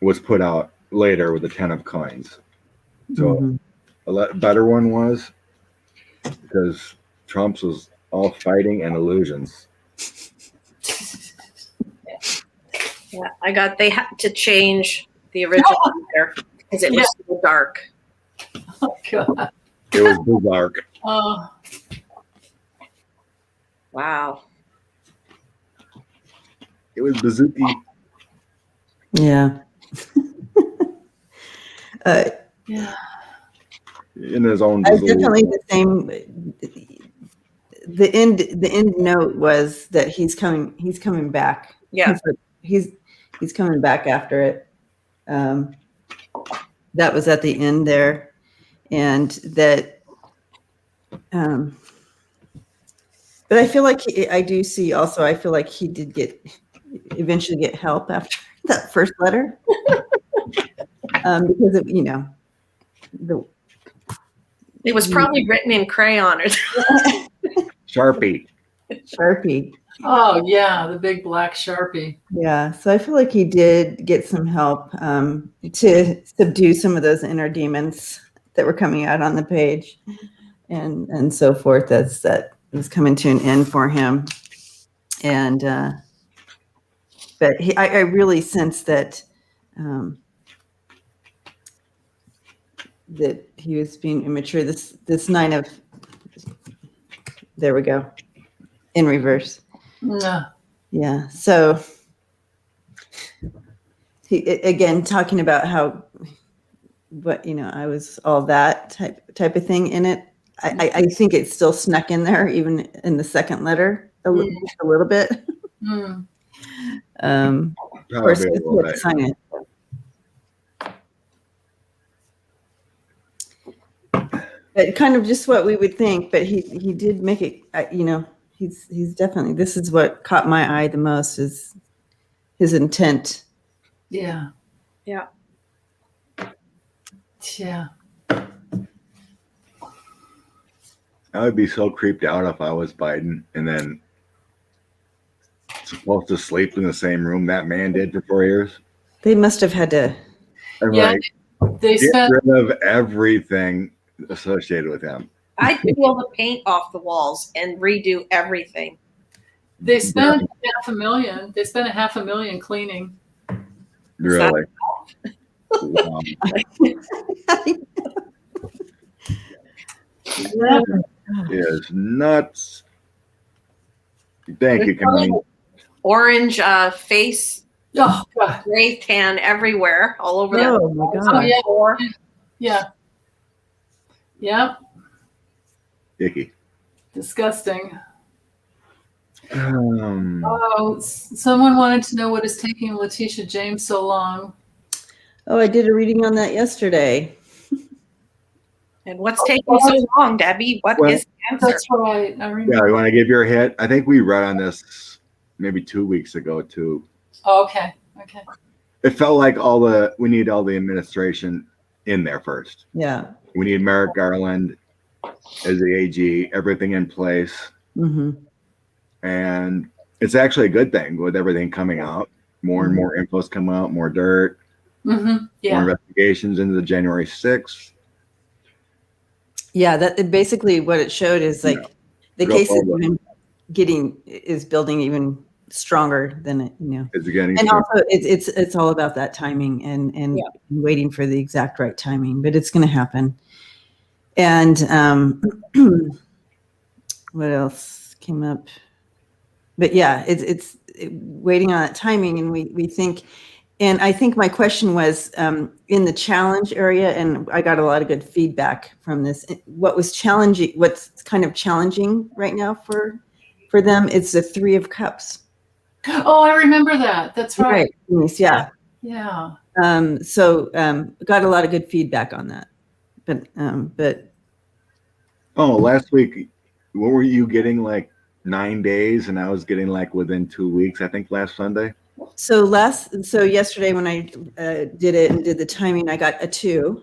was put out later with the 10 of Coins. So a better one was because Trump's was all fighting and illusions. Yeah. I got, they had to change the original letter because it was so dark. Oh, God. It was bizarre. Oh. Wow. It was bazooki. Yeah. Yeah. In his own I bazooki. definitely the same. The end note was that he's coming back. Yeah. He's coming back after it. That was at the end there, and that. But I feel like I do see also. I feel like he did eventually get help after that first letter, because of the. It was probably written in crayon or Sharpie. Sharpie. Oh, yeah. The big black Sharpie. Yeah. So I feel like he did get some help to subdue some of those inner demons that were coming out on the page and so forth as that was coming to an end for him. And, but I really sense that, that he was being immature. This 9 of, there we go, in reverse. No. Yeah. So he again talking about how, I was all that type of thing in it. I think it still snuck in there, even in the second letter, just a little bit. Mm. Of course, Probably a we little had to bit. sign it. But kind of just what we would think, but he did make it. He's definitely. This is what caught my eye the most is his intent. Yeah. Yeah. Yeah. I would be so creeped out if I was Biden and then supposed to sleep in the same room that man did for 4 years. They must have had to. I'm Yeah, like, They get spent. rid of everything associated with him. I'd peel the paint off the walls and redo everything. They spent $500,000. They spent $500,000 cleaning. Really. Wow. It is nuts. Thank you, Connie. Orange face, Oh, God. gray tan everywhere, all over Oh my Oh, God. yeah. floor. Yeah. Yeah. Icky. Disgusting. Oh, someone wanted to know what is taking Letitia James so long. Oh, I did a reading on that yesterday. And what's taking so long, Debbie? What is the answer? That's right. I remember. Yeah, you want to give your hit? I think we read on this maybe 2 weeks ago too. Oh, okay. Okay. It felt like we need all the administration in there first. Yeah. We need Merrick Garland as the AG, everything in place. Mm-hmm. And it's actually a good thing with everything coming out. More and more info's come out, more dirt, Mm-hmm. Yeah. more investigations into the January 6th. Yeah, that basically what it showed is like the case is building even stronger than it, It's getting and also it's all about that timing and waiting for the exact right timing, but it's going to happen. And what else came up? But yeah, it's waiting on that timing, and we think. And I think my question was in the challenge area, and I got a lot of good feedback from this. What's kind of challenging right now for them is the 3 of Cups. Oh, I remember that. That's right. Denise, yeah. Yeah. So got a lot of good feedback on that. But last week, what were you getting, like 9 days, and I was getting like within 2 weeks, I think last Sunday. So yesterday when I did it and did the timing, I got a 2.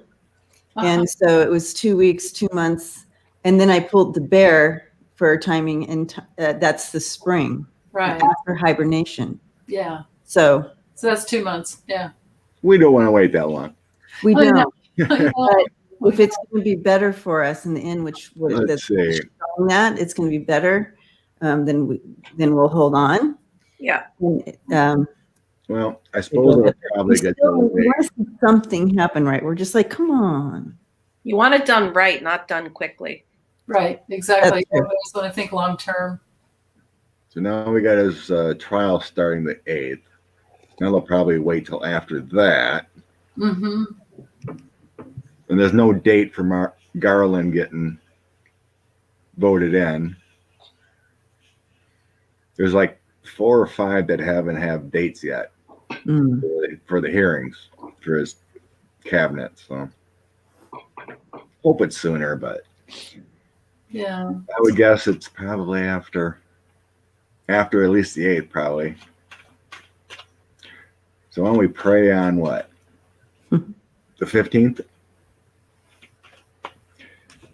And so it was 2 weeks, 2 months. And then I pulled the bear for timing, and that's the spring. Right. After hibernation. Yeah. So that's 2 months. Yeah. We don't want to wait that long. We don't. But if it's going to be better for us in the end, Let's see. That it's going to be better, then we'll hold on. Yeah. And, well, I suppose it'll probably get we want to see something happen, right? We're just like, come on. You want it done right, not done quickly. Right. Exactly. Everybody's going to think long term. So now we got his trial starting the 8th. Now they'll probably wait till after that. Mm-hmm. And there's no date for Garland getting voted in. There's like 4 or 5 that haven't have dates yet for the hearings for his cabinet. So hope it's sooner, but yeah, I would guess it's probably after at least the 8th, probably. So why don't we pray on what? The 15th?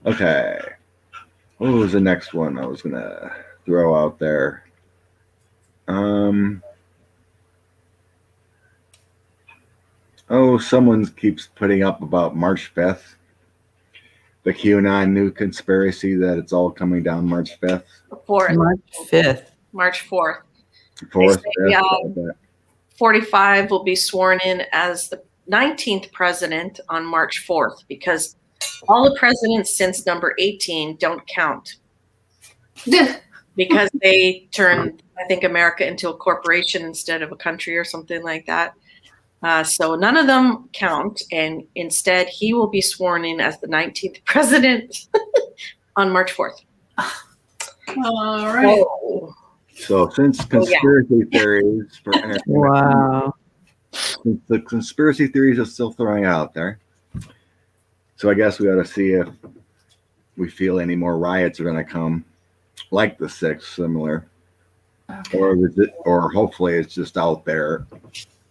Okay. What was the next one I was going to throw out there? Someone keeps putting up about March 5th. The QAnon new conspiracy that it's all coming down March 5th. 4th. March 5th. March 4th. 4th. Say, 45 will be sworn in as the 19th president on March 4th because all the presidents since number 18 don't count. Because they turned, I think, America into a corporation instead of a country or something like that. So none of them count. And instead, he will be sworn in as the 19th president on March 4th. All right. So since conspiracy theories for entertainment, Wow. since the conspiracy theories are still throwing out there, so I guess we ought to see if we feel any more riots are going to come, like the 6th, similar, Okay. or hopefully it's just out there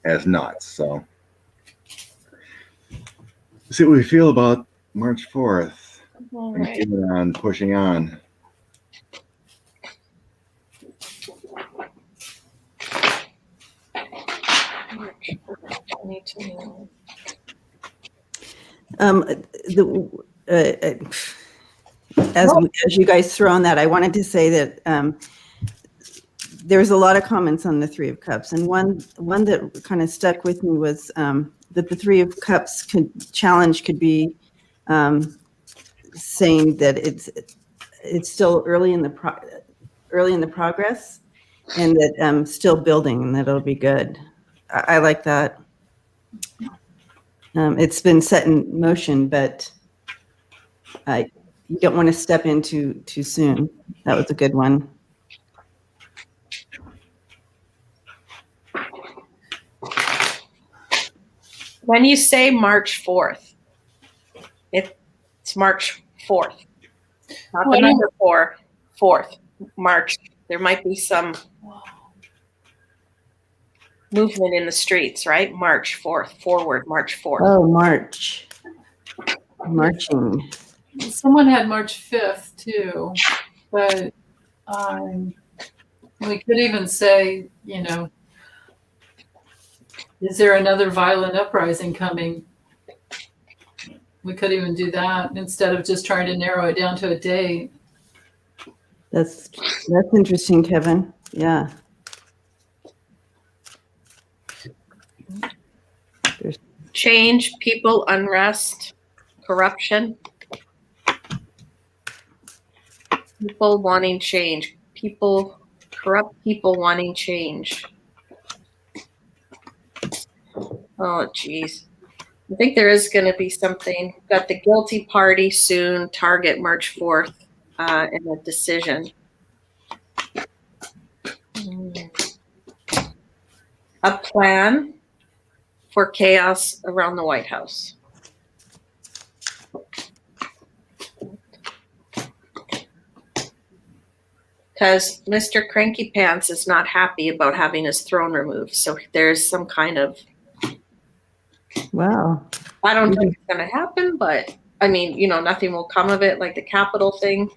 as nuts. So see what we feel about March 4th. All And right. keep it on pushing on. As you guys throw on that, I wanted to say that there's a lot of comments on the 3 of Cups, and one that kind of stuck with me was that the 3 of Cups could be saying that it's still early in the progress, and that still building, and that it'll be good. I like that. It's been set in motion, but you don't want to step in too soon. That was a good one. When you say March 4th, it's March 4th. Not the number 4, 4th, March. There might be some movement in the streets, right? March 4th, forward, March 4th. Oh, March. Marching. Someone had March 5th too, but we could even say, is there another violent uprising coming? We could even do that instead of just trying to narrow it down to a date. That's interesting, Kevin. Yeah. Change, people, unrest, corruption. People wanting change. Corrupt people wanting change. Oh, geez. I think there is going to be something. Got the guilty party soon, target March 4th, and a decision. A plan for chaos around the White House. Because Mr. Cranky Pants is not happy about having his throne removed. So there's some kind of... Wow. I don't think it's going to happen, but I mean, nothing will come of it, like the Capitol thing.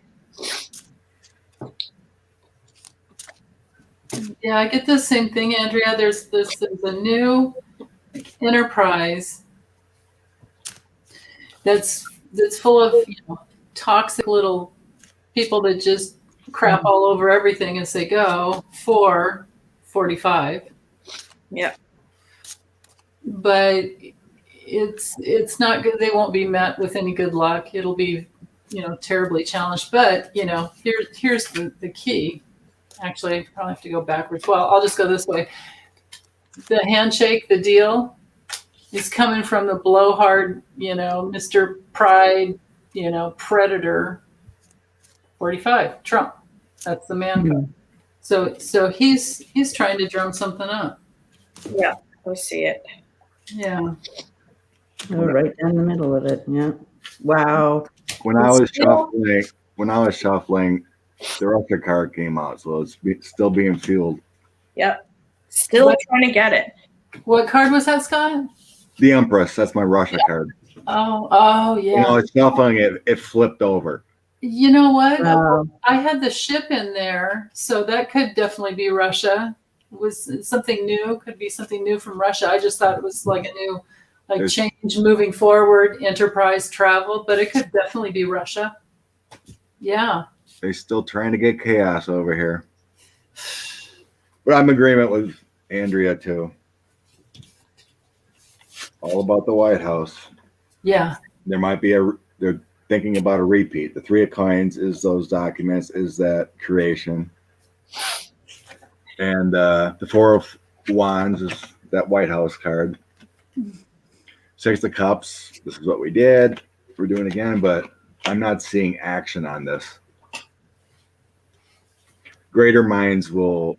Yeah, I get the same thing, Andrea. There's a new enterprise that's full of toxic little people that just crap all over everything as they go for 45. Yeah. But it's not good. They won't be met with any good luck. It'll be, terribly challenged. But, here's the key. Actually, I probably have to go backwards. Well, I'll just go this way. The handshake, the deal is coming from the blowhard, Mr. Pride, predator, 45, Trump. That's the man. Mm-hmm. So he's trying to drum something up. Yeah, we see it. Yeah. Oh, right down the middle of it. Yeah. Wow. When I was shuffling, the Russia card came out, so it's still being fueled. Yep. Still trying to get it. What card was that, Scott? The Empress. That's my Russia card. Oh, yeah. I was shuffling it. It flipped over. You know what? Wow. I had the ship in there, so that could definitely be Russia. Was something new? Could be something new from Russia. I just thought it was like a new, change, moving forward, enterprise, travel, but it could definitely be Russia. Yeah. They're still trying to get chaos over here. But I'm in agreement with Andrea too. All about the White House. Yeah. There might be they're thinking about a repeat. The Three of Coins is those documents, is that creation. And the Four of Wands is that White House card. Six of Cups, this is what we did. We're doing it again, but I'm not seeing action on this. Greater minds will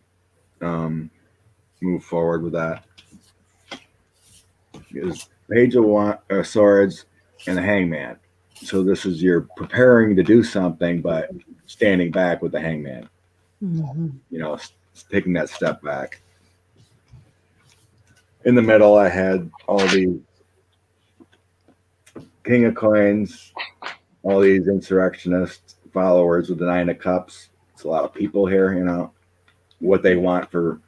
move forward with that. Because Page of Swords and the Hangman. So this is you're preparing to do something, but standing back with the Hangman. Mm-hmm. Taking that step back. In the middle, I had all these King of Coins, all these insurrectionist followers with the Nine of Cups. It's a lot of people here, what they want for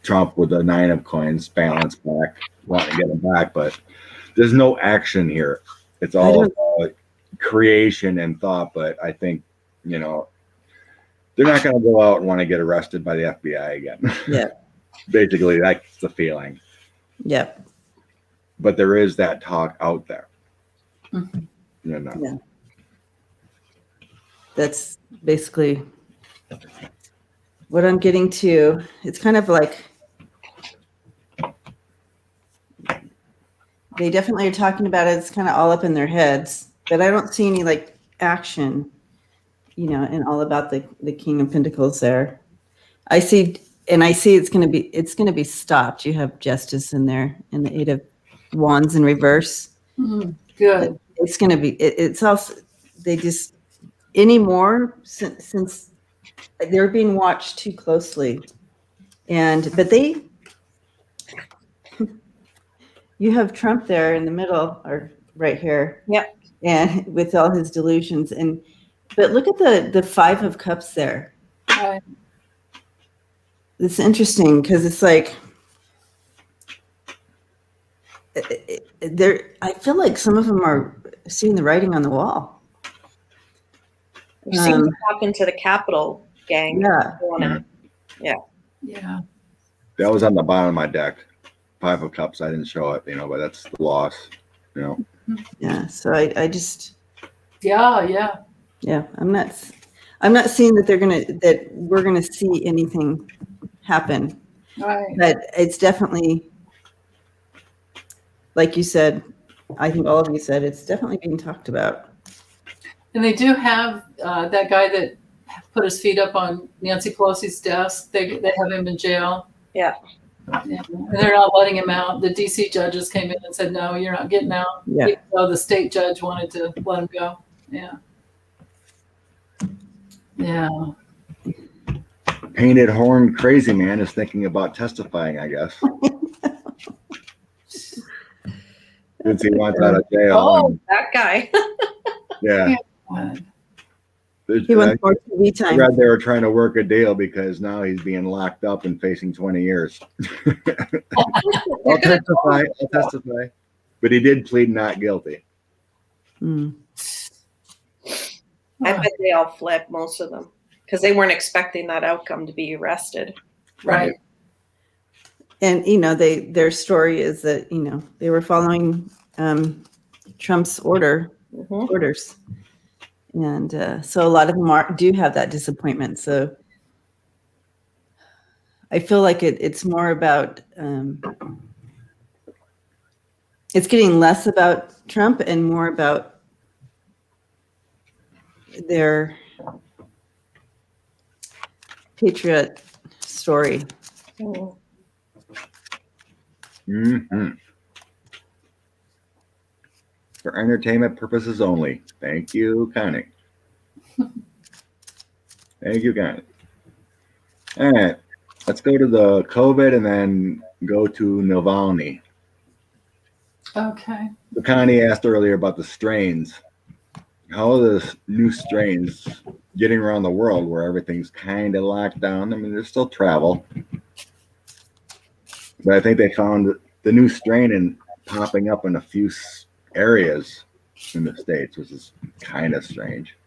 Trump with the Nine of Coins, balance back, wanting to get them back, but there's no action here. It's all about creation and thought, but I think, they're not going to go out and want to get arrested by the FBI again. Yeah. Basically, that's the feeling. Yep. But there is that talk out there. Mm-hmm. Yeah. That's basically what I'm getting to. It's kind of like they definitely are talking about it. It's kind of all up in their heads, but I don't see any action, and all about the King of Pentacles there. I see and I see it's going to be stopped. You have Justice in there and the Eight of Wands in reverse. Good. It's going to be, it's also, they just, anymore, since they're being watched too closely. But you have Trump there in the middle, or right here. Yep. And with all his delusions. But look at the Five of Cups there. Right. It's interesting because it's like, I feel like some of them are seeing the writing on the wall. We've seen what happened to the Capitol gang. Yeah. Yeah. That was on the bottom of my deck. Five of Cups. I didn't show it, but that's the loss. Yeah. So I just. Yeah. I'm not seeing that we're gonna see anything happen. Right. But it's definitely, like you said, I think all of you said, it's definitely being talked about. And they do have that guy that put his feet up on Nancy Pelosi's desk. They have him in jail. Yeah. And they're not letting him out. The DC judges came in and said, no, you're not getting out. Yeah. Even though the state judge wanted to let him go. Yeah. Yeah. Painted horn crazy man is thinking about testifying, I guess. Since he wants out of jail. Oh, that guy. Yeah. He wants more TV I time. read they were trying to work a deal because now he's being locked up and facing 20 years. I'll testify. But he did plead not guilty. Mm. I bet they all flip, most of them, because they weren't expecting that outcome to be arrested. Right. And their story is that they were following Trump's orders, and so a lot of them do have that disappointment. So I feel like it's more about it's getting less about Trump and more about their patriot story. Mm-hmm. For entertainment purposes only. Thank you, Connie. Thank you, Connie. All right. Let's go to the COVID and then go to Navalny. Okay. So Connie asked earlier about the strains. How are the new strains getting around the world where everything's kind of locked down? I mean, there's still travel. But I think they found the new strain and popping up in a few areas in the States, which is kind of strange.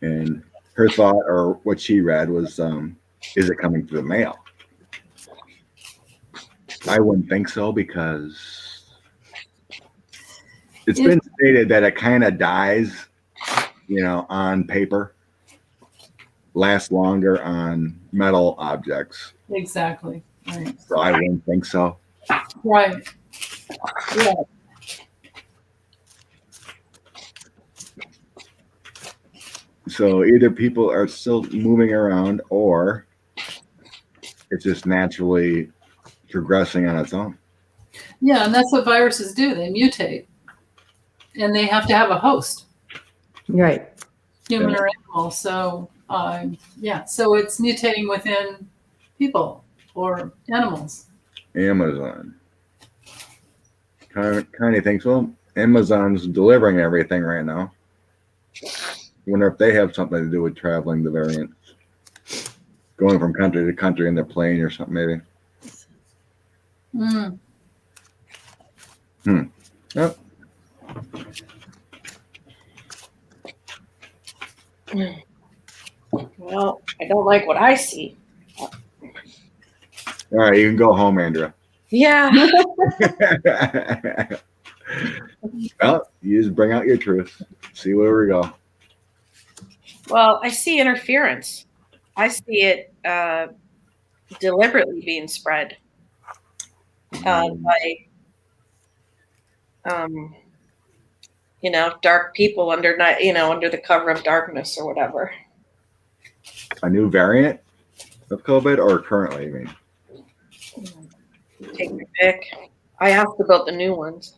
And her thought, or what she read, was, is it coming through the mail? I wouldn't think so, because it's been stated that it kind of dies, on paper, lasts longer on metal objects. Exactly. Right. So I wouldn't think so. Right. Yeah. So either people are still moving around, or it's just naturally progressing on its own. Yeah, and that's what viruses do. They mutate, and they have to have a host, Right. human or animal. So, so it's mutating within people or animals. Amazon. Connie thinks, well, Amazon's delivering everything right now. Wonder if they have something to do with traveling the variant, going from country to country in their plane or something, maybe. Yep. Well, I don't like what I see. All right, you can go home, Andrea. Yeah. Well, you just bring out your truth. See where we go. Well, I see interference. I see it deliberately being spread by, dark people under the cover of darkness or whatever. A new variant? of COVID or currently, I mean? Take your pick. I asked about the new ones.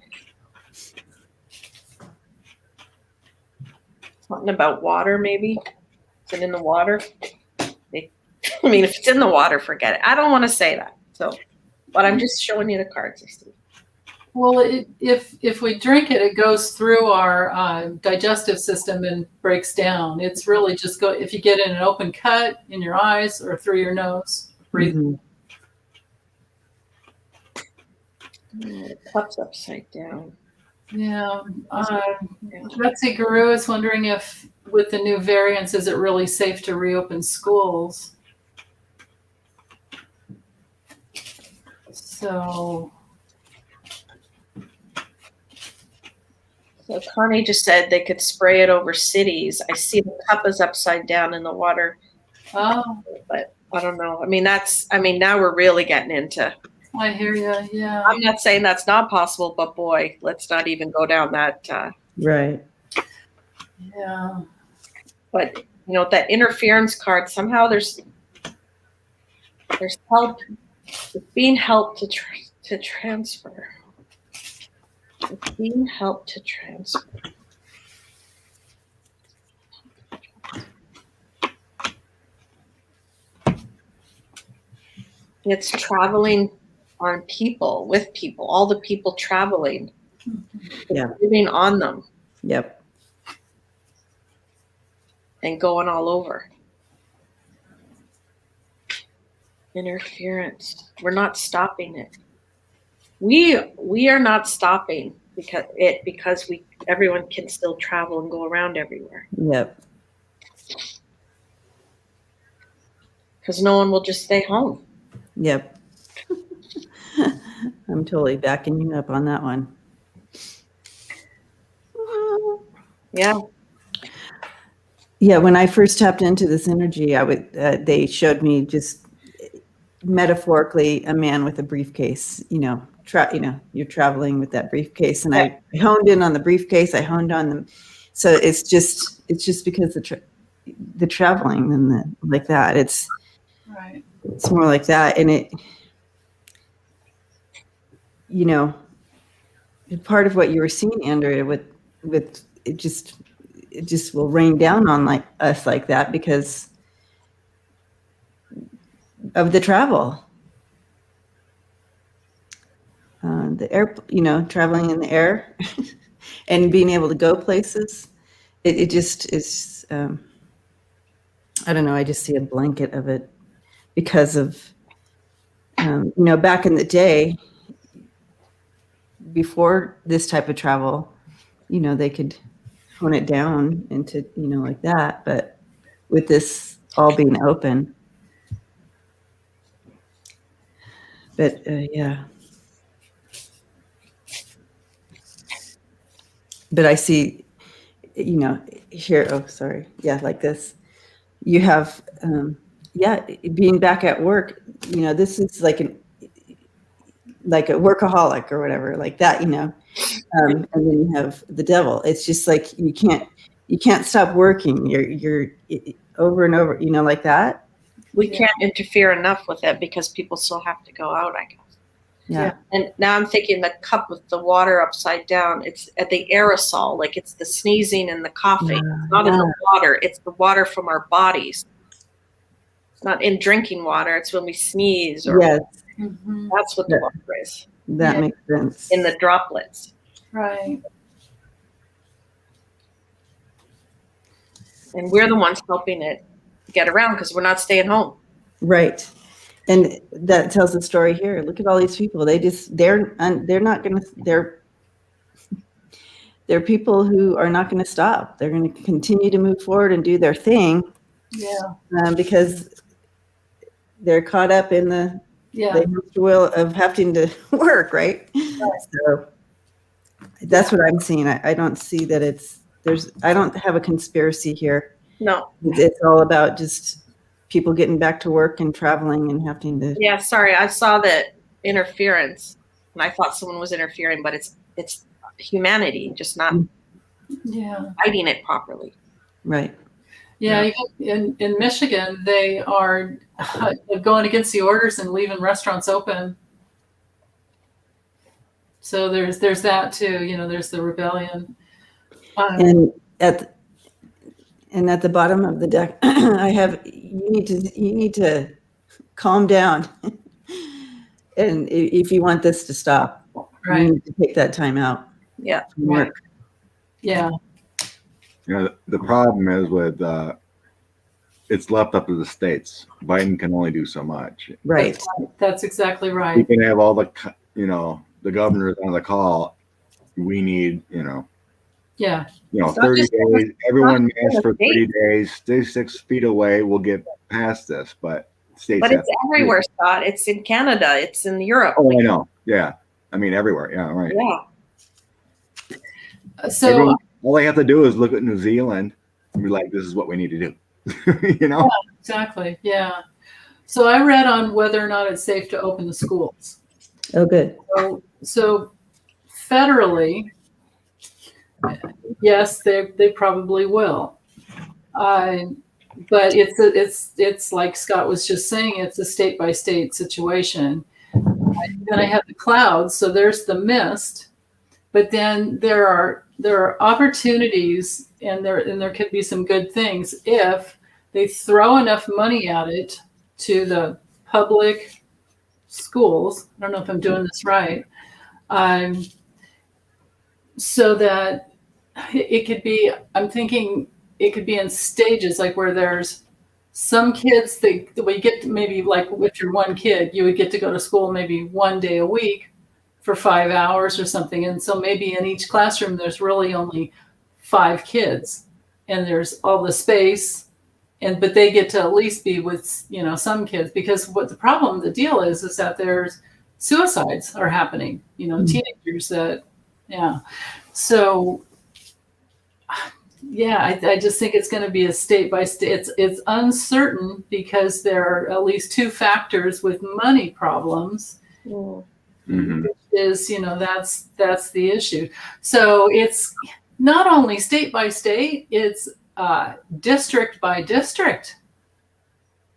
Something about water, maybe. Is it in the water? I mean, if it's in the water, forget it. I don't want to say that. So, but I'm just showing you the cards I see. Well, if we drink it, it goes through our digestive system and breaks down. It's really just if you get in an open cut in your eyes or through your nose, breathe. Mhm. The cup's upside down. Yeah. Betsy Guru is wondering if, with the new variants, is it really safe to reopen schools? So Connie just said they could spray it over cities. I see the cup is upside down in the water, oh, but I don't know. I mean, now we're really getting into. I hear you. Yeah. I'm not saying that's not possible, but boy, let's not even go down that. Right. Yeah. But that interference card, somehow there's help. It's being helped to transfer. It's being helped to transfer. It's traveling on people, with people, all the people traveling. Yeah. Living on them. Yep. And going all over. Interference. We're not stopping it. We are not stopping because everyone can still travel and go around everywhere. Yep. Because no one will just stay home. Yep. I'm totally backing you up on that one. Yeah. Yeah, when I first tapped into this energy, they showed me just metaphorically a man with a briefcase. You're traveling with that briefcase, and I honed in on the briefcase. I honed on them, so it's just because the traveling and like that. It's right. It's more like that, and it. Part of what you were seeing, Andrea, with it just will rain down on us like that because of the travel. The air, traveling in the air and being able to go places. It just is, I don't know, I just see a blanket of it because of, back in the day, before this type of travel, they could tone it down into, like that. But with this all being open, but yeah. But I see, here, oh, sorry. Yeah, like this. You have, being back at work, this is like a workaholic or whatever, like that, and then you have the devil. It's just like you can't stop working. You're over and over, like that. We can't interfere enough with it because people still have to go out, I guess. Yeah. And now I'm thinking the cup with the water upside down, it's at the aerosol, like it's the sneezing and the coughing. It's not in the water, it's the water from our bodies. It's not in drinking water, it's when we sneeze or Yes. That's what the water is. That makes sense. In the droplets. Right. And we're the ones helping it get around because we're not staying home. Right. And that tells the story here. Look at all these people. They're people who are not going to stop. They're going to continue to move forward and do their thing. Yeah. Because they're caught up in the wheel of having to work, right? So that's what I'm seeing. I don't see that I don't have a conspiracy here. No. It's all about just people getting back to work and traveling and having to. Yeah, sorry. I saw that interference and I thought someone was interfering, but it's humanity just not hiding it properly. Right. Yeah, even in Michigan, they are going against the orders and leaving restaurants open. So there's that too. There's the rebellion. And at the bottom of the deck, I have you need to calm down, and if you want this to stop, Right. you need to take that time out. Yeah. From work. Yeah. The problem is with it's left up to the states. Biden can only do so much. Right. That's exactly We right. can have all the the governors on the call. We need Yeah. 30 days. Everyone masks for 30 days. Stay 6 feet away. We'll get past this, but states. But it's everywhere, Scott. It's in Canada. It's in Europe. Oh, I know. Yeah, I mean everywhere. Yeah, right. Yeah. So all they have to do is look at New Zealand and be like, "This is what we need to do." Yeah, exactly. Yeah. So I read on whether or not it's safe to open the schools. Oh, good. So federally, yes, they probably will. But it's like Scott was just saying, it's a state by state situation. Then I have the clouds, so there's the mist, but then there are opportunities, and there could be some good things if they throw enough money at it to the public schools. I don't know if I'm doing this right. So that it could be, I'm thinking it could be in stages, like where there's some kids that we get to, maybe like if you're one kid, you would get to go to school maybe one day a week for 5 hours or something. And so maybe in each classroom, there's really only 5 kids and there's all the space. But they get to at least be with, some kids, because what the deal is that there's suicides are happening, teenagers that, yeah. So, yeah, I just think it's going to be a state by state. It's uncertain because there are at least 2 factors with money problems. Mm-hmm. Which is, that's the issue. So it's not only state by state, it's district by district.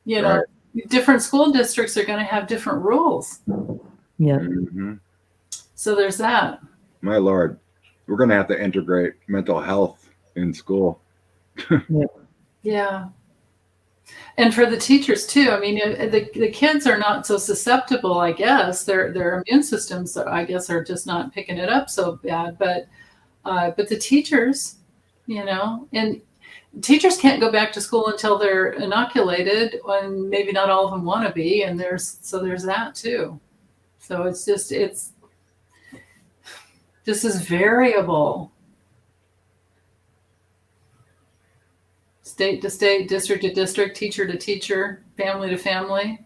Right. Different school districts are going to have different rules. Yeah. Mm-hmm. So there's that. My Lord, we're going to have to integrate mental health in school. Yeah. And for the teachers too. I mean, the kids are not so susceptible, I guess. Their immune systems, I guess, are just not picking it up so bad. But the teachers, and teachers can't go back to school until they're inoculated, and maybe not all of them want to be. And there's that too. So it's just this is variable. State to state, district to district, teacher to teacher, family to family.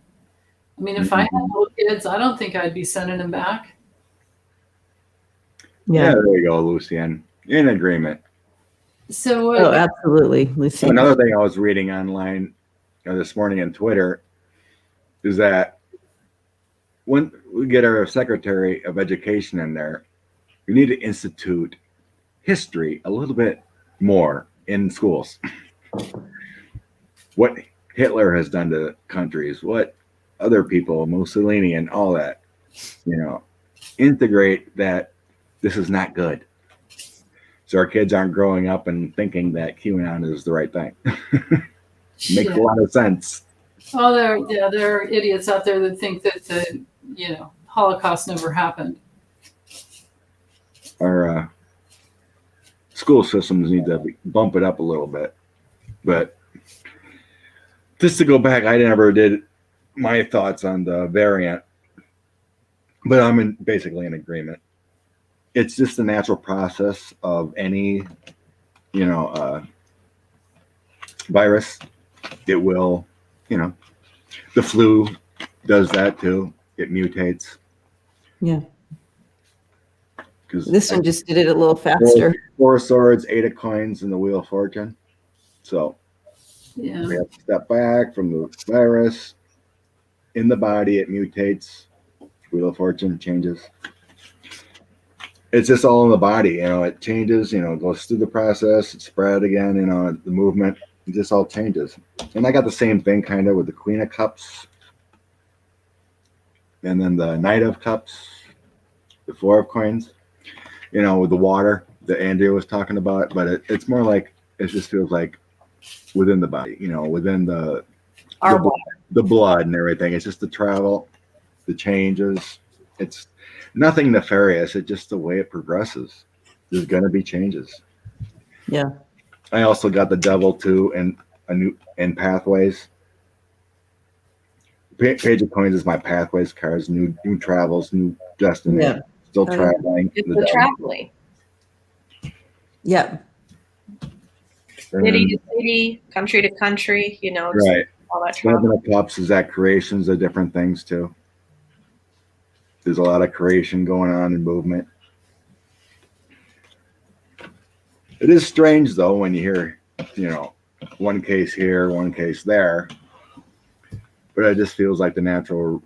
I mean, if I had little kids, I don't think I'd be sending them back. Yeah, there you go, Lucienne. In agreement. So, absolutely, Lucienne. Another thing I was reading online this morning on Twitter is that when we get our Secretary of Education in there, we need to institute history a little bit more in schools. What Hitler has done to countries, what other people, Mussolini and all that, integrate that this is not good. So our kids aren't growing up and thinking that QAnon is the right thing. Makes a lot of sense. Oh, there are idiots out there that think that the Holocaust never happened. Our school systems need to bump it up a little bit. But just to go back, I never did my thoughts on the variant, but I'm basically in agreement. It's just a natural process of any, virus. It will, the flu does that too. It mutates. Yeah. Because this one just did it a little faster. 4 swords, 8 of coins, and the wheel of fortune. So we have to step back from the virus. In the body, it mutates. Wheel of fortune changes. It's just all in the body. It changes, it goes through the process. It's spread again, the movement. It just all changes. And I got the same thing kind of with the Queen of Cups, and then the Knight of Cups, the Four of Coins, with the water that Andrea was talking about. But it's more like, it just feels like within the body, within the blood and everything. It's just the travel, the changes. It's nothing nefarious. It's just the way it progresses. There's going to be changes. Yeah. I also got the Devil too, and Pathways. Page of Coins is my Pathways cards. New travels, new destiny. Still traveling. It's the traveling. Yeah. City to city, country to country, right. All that travel. 7 of Cups is that creations of different things too. There's a lot of creation going on and movement. It is strange though when you hear, one case here, one case there, but it just feels like the natural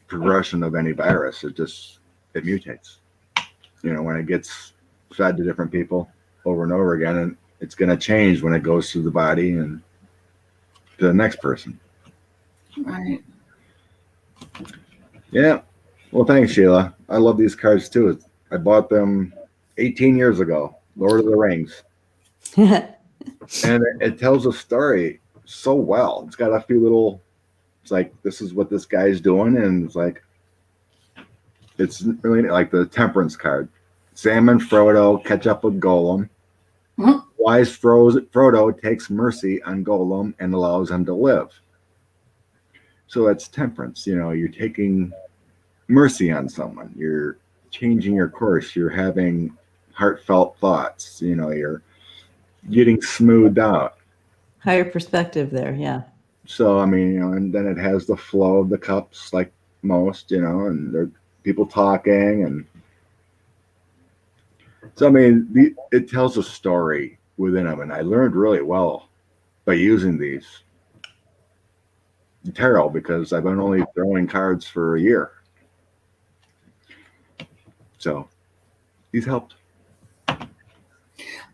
progression of any virus. It mutates. When it gets fed to different people over and over again, and it's going to change when it goes through the body and to the next person. Right. Yeah. Well, thanks, Sheila. I love these cards too. I bought them 18 years ago, Lord of the Rings. And it tells a story so well. It's got a few little, it's like, this is what this guy's doing. And it's like, it's really like the Temperance card. Sam and Frodo catch up with Gollum. Mhm. Wise Frodo takes mercy on Gollum and allows him to live. So that's temperance. You're taking mercy on someone. You're changing your course. You're having heartfelt thoughts. You're getting smoothed out. Higher perspective there. Yeah. So, and then it has the flow of the cups like most, and there are people talking. And so, it tells a story within them. And I learned really well by using these tarot because I've been only throwing cards for a year. So these helped.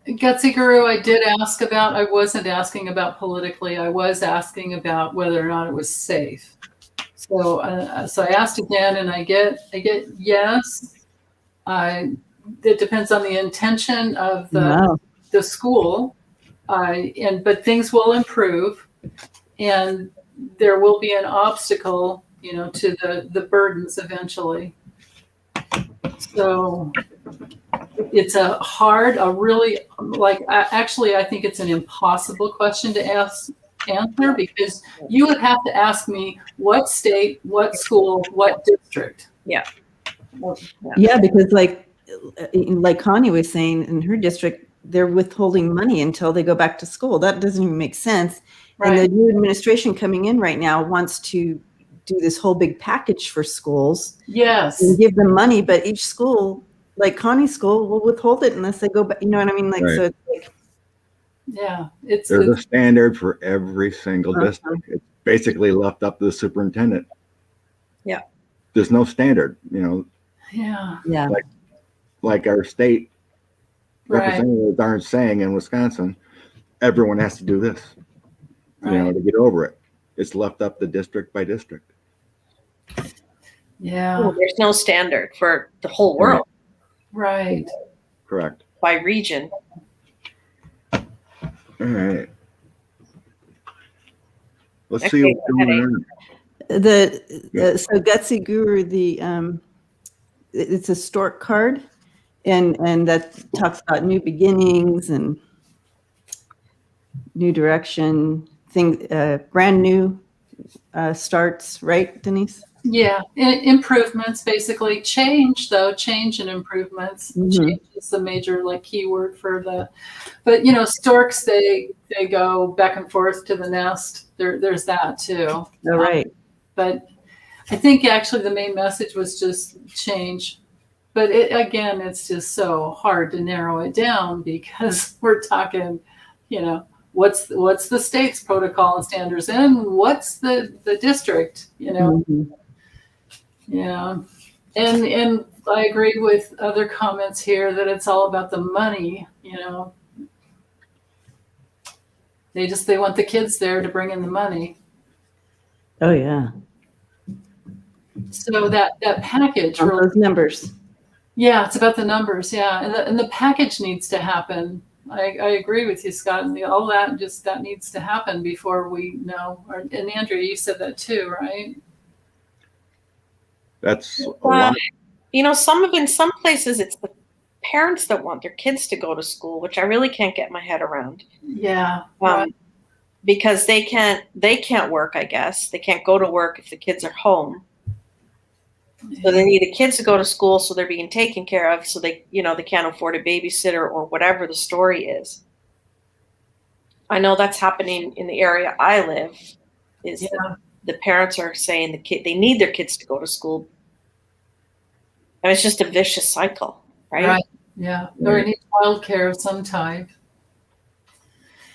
Gutsy Guru, I did ask about, I wasn't asking about politically, I was asking about whether or not it was safe. So I asked again and I get yes. It depends on the intention of the school. But things will improve and there will be an obstacle, to the burdens eventually. So it's actually, I think it's an impossible question to answer because you would have to ask me what state, what school, what district. Yeah. Yeah, because like Connie was saying, in her district, they're withholding money until they go back to school. That doesn't even make sense. Right. And the new administration coming in right now wants to do this whole big package for schools. Yes. And give them money, but each school, like Connie's school, will withhold it unless they go back. You know what I mean? Like, right. So it's like, yeah, there's a standard for every single district. It's basically left up to the superintendent. Yeah. There's no standard, Yeah. Yeah. Like our state representatives aren't saying in Wisconsin, everyone has to do this, to get over it. It's left up to district by district. Yeah. Well, there's no standard for the whole world. Right. Correct. By region. All right. Let's see what's going on. So Gutsy Guru, it's a stork card, and that talks about new beginnings and new direction, brand new starts, right, Denise? Yeah, improvements, basically. Change and improvements. Mm-hmm. Change is the major keyword for but storks, they go back and forth to the nest. There's that too. Oh, right. But I think actually the main message was just change. But it's just so hard to narrow it down because we're talking, what's the state's protocol and standards and what's the district, Mm-hmm. Yeah. And I agree with other comments here that it's all about the money, They want the kids there to bring in the money. Oh yeah. So that package, On really, those numbers. yeah, it's about the numbers, yeah, and the package needs to happen. I agree with you, Scott, and all that needs to happen before we know. And Andrea, you said that too, right? That's a lot. You know, in some places it's the parents that want their kids to go to school, which I really can't get my head around. Yeah, right. Because they can't work, I guess. They can't go to work if the kids are home. So they need the kids to go to school, so they're being taken care of, so they can't afford a babysitter or whatever the story is. I know that's happening in the area I live, is that the parents are saying they need their kids to go to school. And it's just a vicious cycle, right? Right. Yeah. Or need childcare of some type.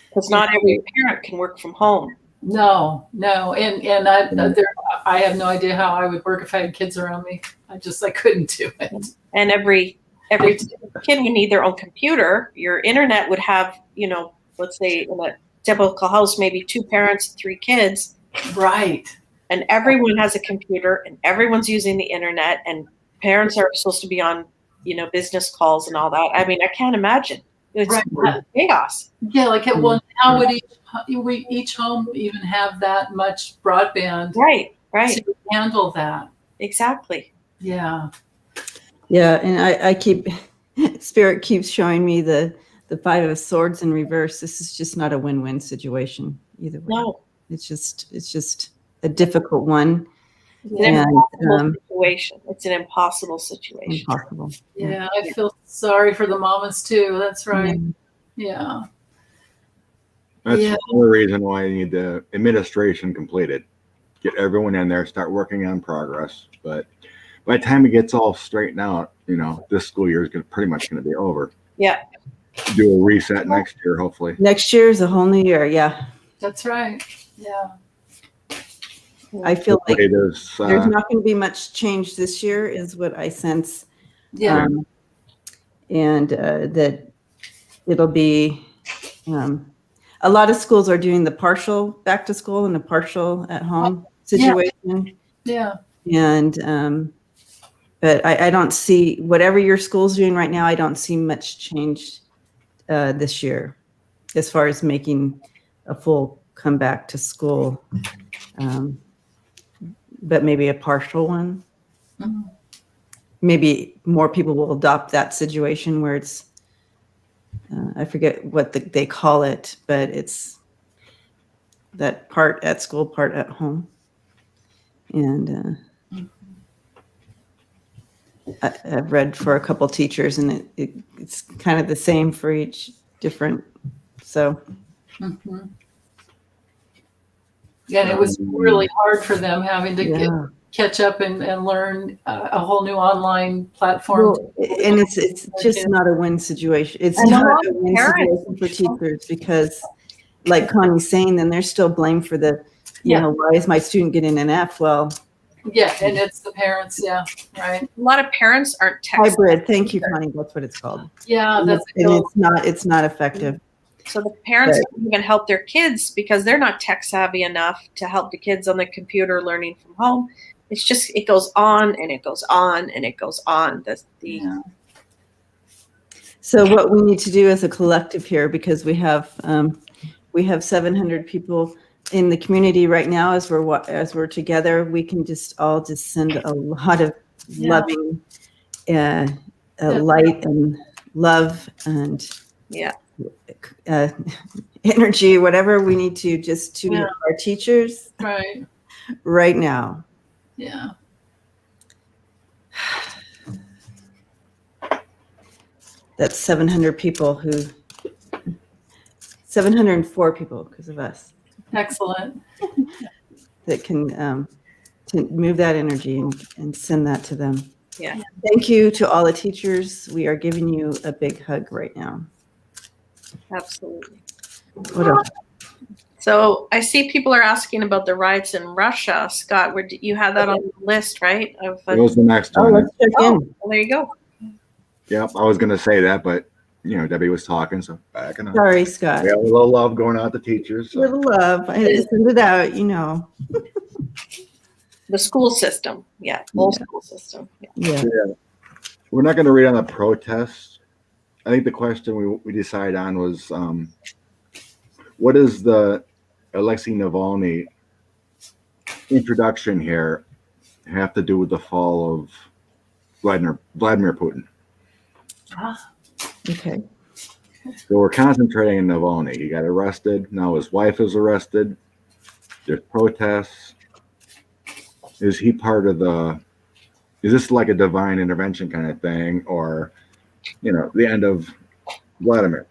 Because not every parent can work from home. No, and I have no idea how I would work if I had kids around me. I couldn't do it. And every kid would need their own computer. Your internet would have, let's say in a typical house, maybe 2 parents, 3 kids. Right. And everyone has a computer and everyone's using the internet, and parents are supposed to be on, business calls and all that. I mean, I can't imagine. It's chaos. Yeah, how would each home even have that much broadband? Right. To handle that. Exactly. Yeah. Yeah, and I keep Spirit keeps showing me the 5 of Swords in reverse. This is just not a win-win situation either way. No. It's just a difficult one. It's an impossible situation. It's an impossible situation. Impossible. Yeah, I feel sorry for the mamas too. That's right. Yeah. That's the only reason why I need the administration completed. Get everyone in there, start working on progress. But by the time it gets all straightened out, this school year is pretty much going to be over. Yeah. Do a reset next year, hopefully. Next year is a whole new year. Yeah. That's right. Yeah. I feel like there's not going to be much change this year, is what I sense. Yeah. And that it'll be a lot of schools are doing the partial back to school and the partial at home situation. Yeah. And but I don't see, whatever your school's doing right now, I don't see much change this year as far as making a full comeback to school. But maybe a partial one. Mm-hmm. Maybe more people will adopt that situation where it's, I forget what they call it, but it's that part at school, part at home. And I've read for a couple teachers, and it's kind of the same for each different. So. Mm-hmm. Yeah, and it was really hard for them having to catch up and learn a whole new online platform. Well, and it's just not a win situation. It's not a win situation for teachers because, like Connie's saying, then they're still blamed for the, why is my student getting an F? Well, yeah, and it's the parents. Yeah, right. A lot of parents aren't tech hybrid. Thank you, Connie. That's what it's called. Yeah, it's not effective. So the parents don't even help their kids because they're not tech savvy enough to help the kids on the computer learning from home. It's just, it goes on and it goes on and it goes on. So what we need to do as a collective here, because we have 700 people in the community right now, as we're together, we can just send a lot of loving light and love and energy, whatever we need to, just to our teachers right now. Yeah. That's 700 people 704 people because of us. Excellent. That can to move that energy and send that to them. Yeah. Thank you to all the teachers. We are giving you a big hug right now. Absolutely. What else? So I see people are asking about the riots in Russia. Scott, you had that on the list, right? It was the next one. Let's check in. Well, there you go. Yep, I was going to say that, but Debbie was talking, so backing up. Sorry, Scott. We have a little love going out to teachers. So. Little love. I had to send it out, The school system. Yeah. Whole school system. Yeah. Yeah. Yeah. We're not going to read on the protests. I think the question we decided on was, what does the Alexei Navalny introduction here have to do with the fall of Vladimir Putin? Okay. So we're concentrating on Navalny. He got arrested. Now his wife is arrested. There's protests. Is he part of is this like a divine intervention kind of thing, or, the end of Vladimir?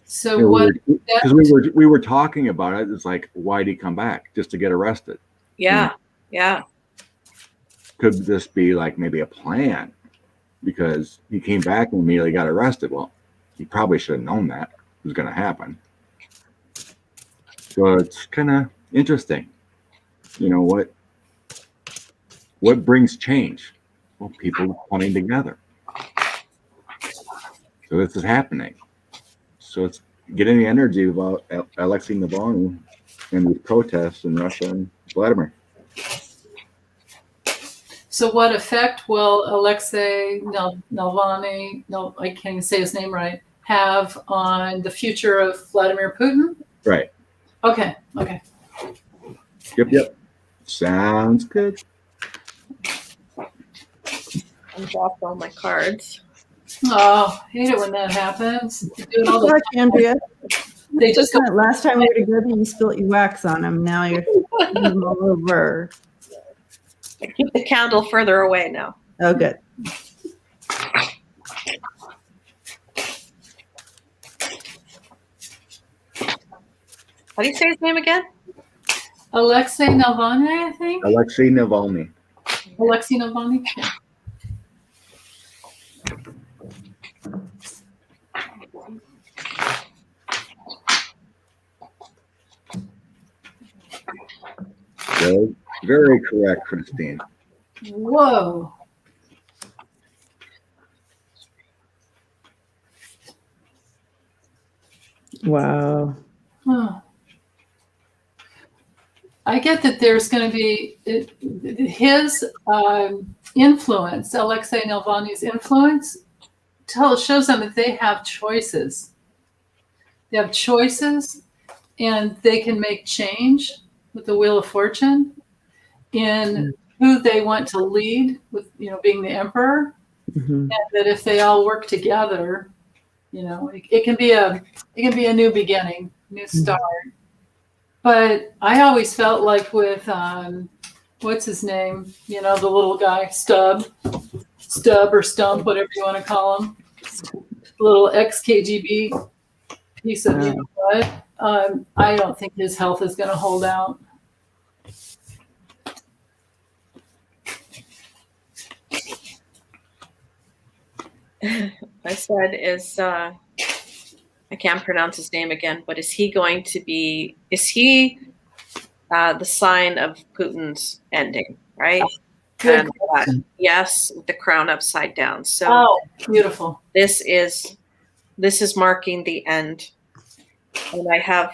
So what? Because we were talking about it. It's like, why'd he come back? Just to get arrested? Yeah. Yeah. Could this be like maybe a plan? Because he came back and immediately got arrested. Well, he probably should have known that was going to happen. So it's kind of interesting. What brings change? Well, people coming together. So this is happening. So it's getting the energy about Alexei Navalny and these protests in Russia and Vladimir. So what effect will Alexei Navalny, no, I can't even say his name right, have on the future of Vladimir Putin? Right. Okay. Yep. Sounds good. I dropped all my cards. Oh, I hate it when that happens. They do it all the Gosh, Andrea. They just go, Last time we were together, you spilt your wax on them. Now you're all over. I keep the candle further away now. Oh, good. How do you say his name again? Alexei Navalny, I think. Alexei Navalny. Alexei Navalny. Yeah. Very, very correct, Christine. Whoa. Wow. Huh. I get that there's going to be his influence, Alexei Navalny's influence, shows them that they have choices. They have choices, and they can make change with the Wheel of Fortune in who they want to lead, with being the emperor, and that if they all work together, it can be a new beginning, new start. But I always felt like with what's his name, the little guy, Stub or Stump, whatever you want to call him, little ex-KGB piece of what. I don't think his health is going to hold out. I said I can't pronounce his name again, but is he the sign of Putin's ending, right? Good. And yes, with the crown upside down. So beautiful. This is marking the end. And I have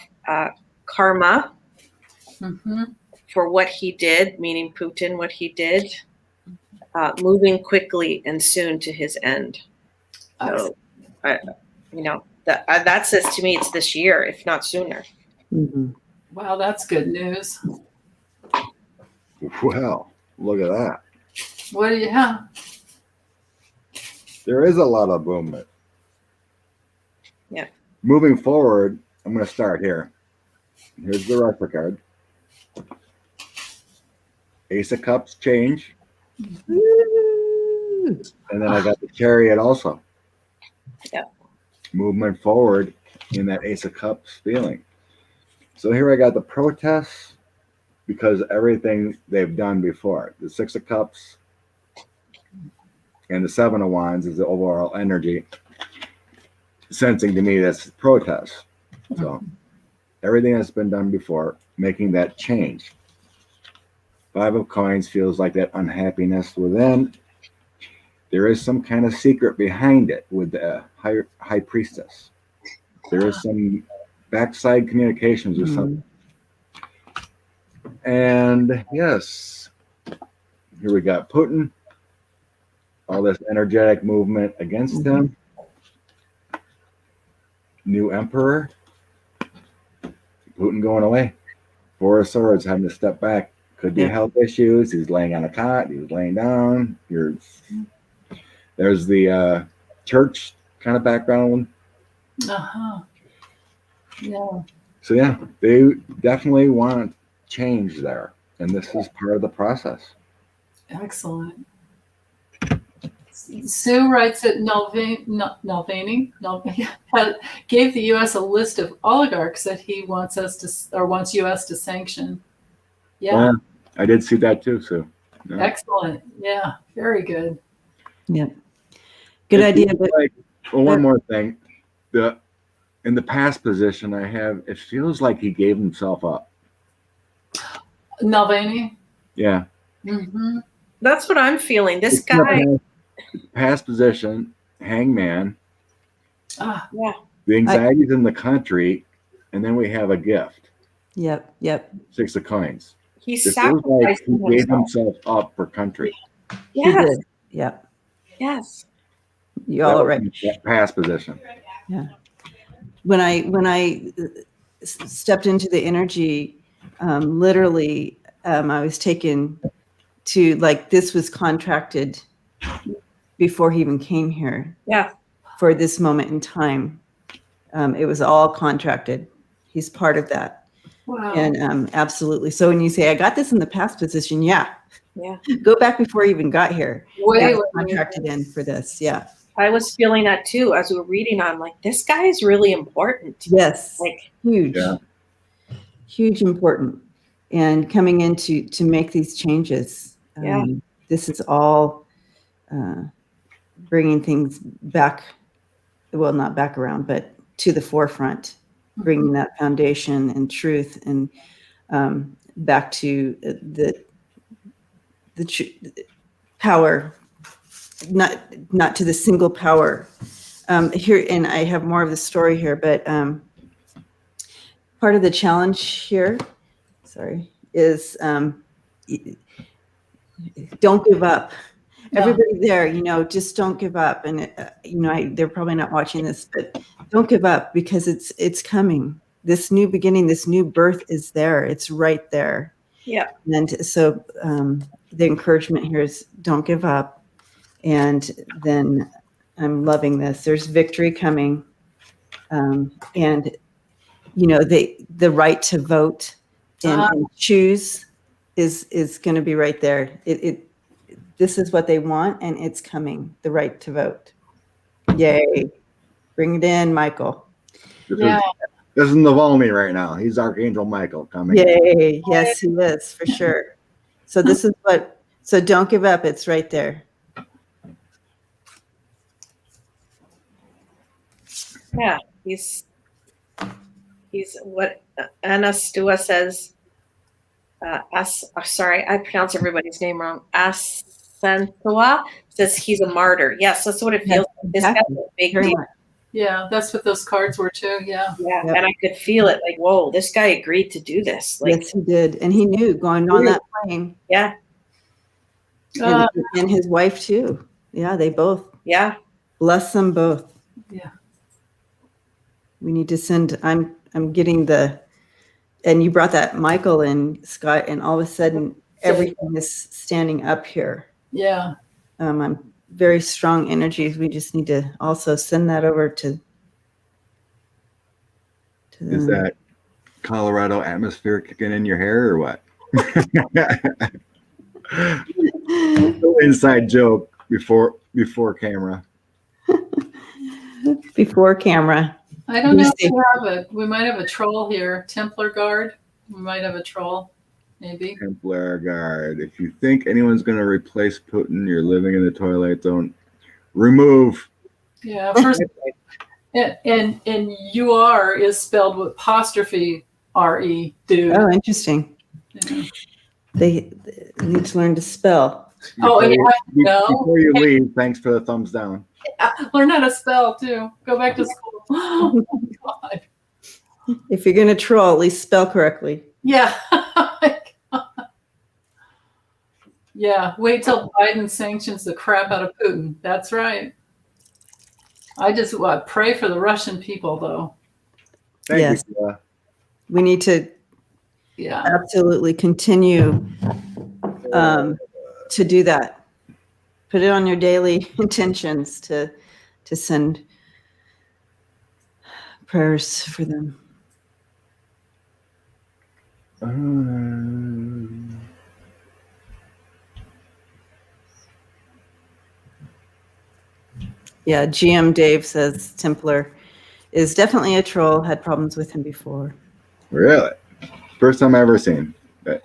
karma for what he did, meaning Putin, what he did, moving quickly and soon to his end. So, that says to me it's this year, if not sooner. Wow, that's good news. Well, look at that. What do you have? There is a lot of movement. Yeah. Moving forward, I'm going to start here. Here's the Russia card. Ace of Cups change. And then I got the Chariot also. Yeah. Movement forward in that Ace of Cups feeling. So here I got the protests because everything they've done before. The Six of Cups and the Seven of Wands is the overall energy. Sensing to me that's protest. So everything that's been done before, making that change. Five of Coins feels like that unhappiness within. there is some kind of secret behind it with the high priestess. There is some backside communications or something. And yes, here we got Putin, all this energetic movement against him. New emperor, Putin going away. Four of Swords having to step back. Could be health issues. He's laying on a cot. He was laying down. There's the church kind of background. Yeah. So yeah, they definitely want change there, and this is part of the process. Excellent. Sue writes that Nalvani gave the U.S. a list of oligarchs that he wants wants U.S. to sanction. Yeah. I did see that too, Sue. Yeah. Excellent. Yeah, very good. Yeah. Good idea. But one more thing. In the past position I have, it feels like he gave himself up. Nalvani? Yeah. Mm-hmm. That's what I'm feeling. This guy. Past position, hangman. Yeah. The anxieties in the country, and then we have a gift. Yep. 6 of coins. He's It feels like sacrificing he gave himself. himself up for country. Yes. He did. Yep. Yes. You're all right. Past position. Yeah. When I stepped into the energy, literally, I was taken to, like, this was contracted before he even came here. Yeah. For this moment in time, it was all contracted. He's part of that. Wow. And absolutely. So when you say I got this in the past position, yeah. Go back before he even got here. Way contracted in for this. Yeah. I was feeling that too as we were reading. I'm like, this guy is really important. Yes. Like huge. Yeah. Huge important. And coming in to make these changes. Yeah. This is all bringing things back, well, not back around, but to the forefront, bringing that foundation and truth and back to the power, not to the single power. Here, and I have more of the story here, but part of the challenge here, is don't give up. No. Everybody there, just don't give up. And they're probably not watching this, but don't give up because it's coming. This new beginning, this new birth is there. It's right there. Yeah. And so the encouragement here is don't give up. And then I'm loving this. There's victory coming. And the right to vote and choose is going to be right there. This is what they want, and it's coming. The right to vote. Yay! Bring it in, Michael. Yeah. This is Navalny right now. He's Archangel Michael coming. Yay! Yes, he is for sure. So this is what. So don't give up. It's right there. Yeah, he's what Anna Stua says. Sorry, I pronounce everybody's name wrong. Asantua says he's a martyr. Yes, that's what it feels like. This guy's a big Very deal. much. Yeah, that's what those cards were too. Yeah. Yeah, Yep. and I could feel it. Like, whoa, this guy agreed to do this. Like, Yes, he did, and he knew going on that plane, yeah, and his wife too. Yeah, they both. yeah, Bless them both. Yeah. We need to send. I'm getting and you brought that Michael and Scott, and all of a sudden everything is standing up here. Yeah. I'm very strong energies. We just need to also send that over to Is that Colorado atmosphere kicking in your hair or what? Inside joke before camera. before camera. I don't know if we might have a troll here. Templar Guard. We might have a troll, maybe. Templar Guard. If you think anyone's going to replace Putin, you're living in the twilight zone. Remove. Yeah. First, and UR is spelled with apostrophe RE. Dude. Oh, interesting. Yeah. They need to learn to spell. Oh, and you have to know. Before you leave, thanks for the thumbs down. Learn how to spell too. Go back to school. Oh my God. If you're going to troll, at least spell correctly. Yeah. Oh my God. Yeah. Wait till Biden sanctions the crap out of Putin. That's right. I just pray for the Russian people, though. Thank Yes. you, Sheila. We need to Yeah. absolutely continue to do that. Put it on your daily intentions to send prayers for them. Yeah, GM Dave says Templar is definitely a troll. Had problems with him before. Really? First time I've ever seen. But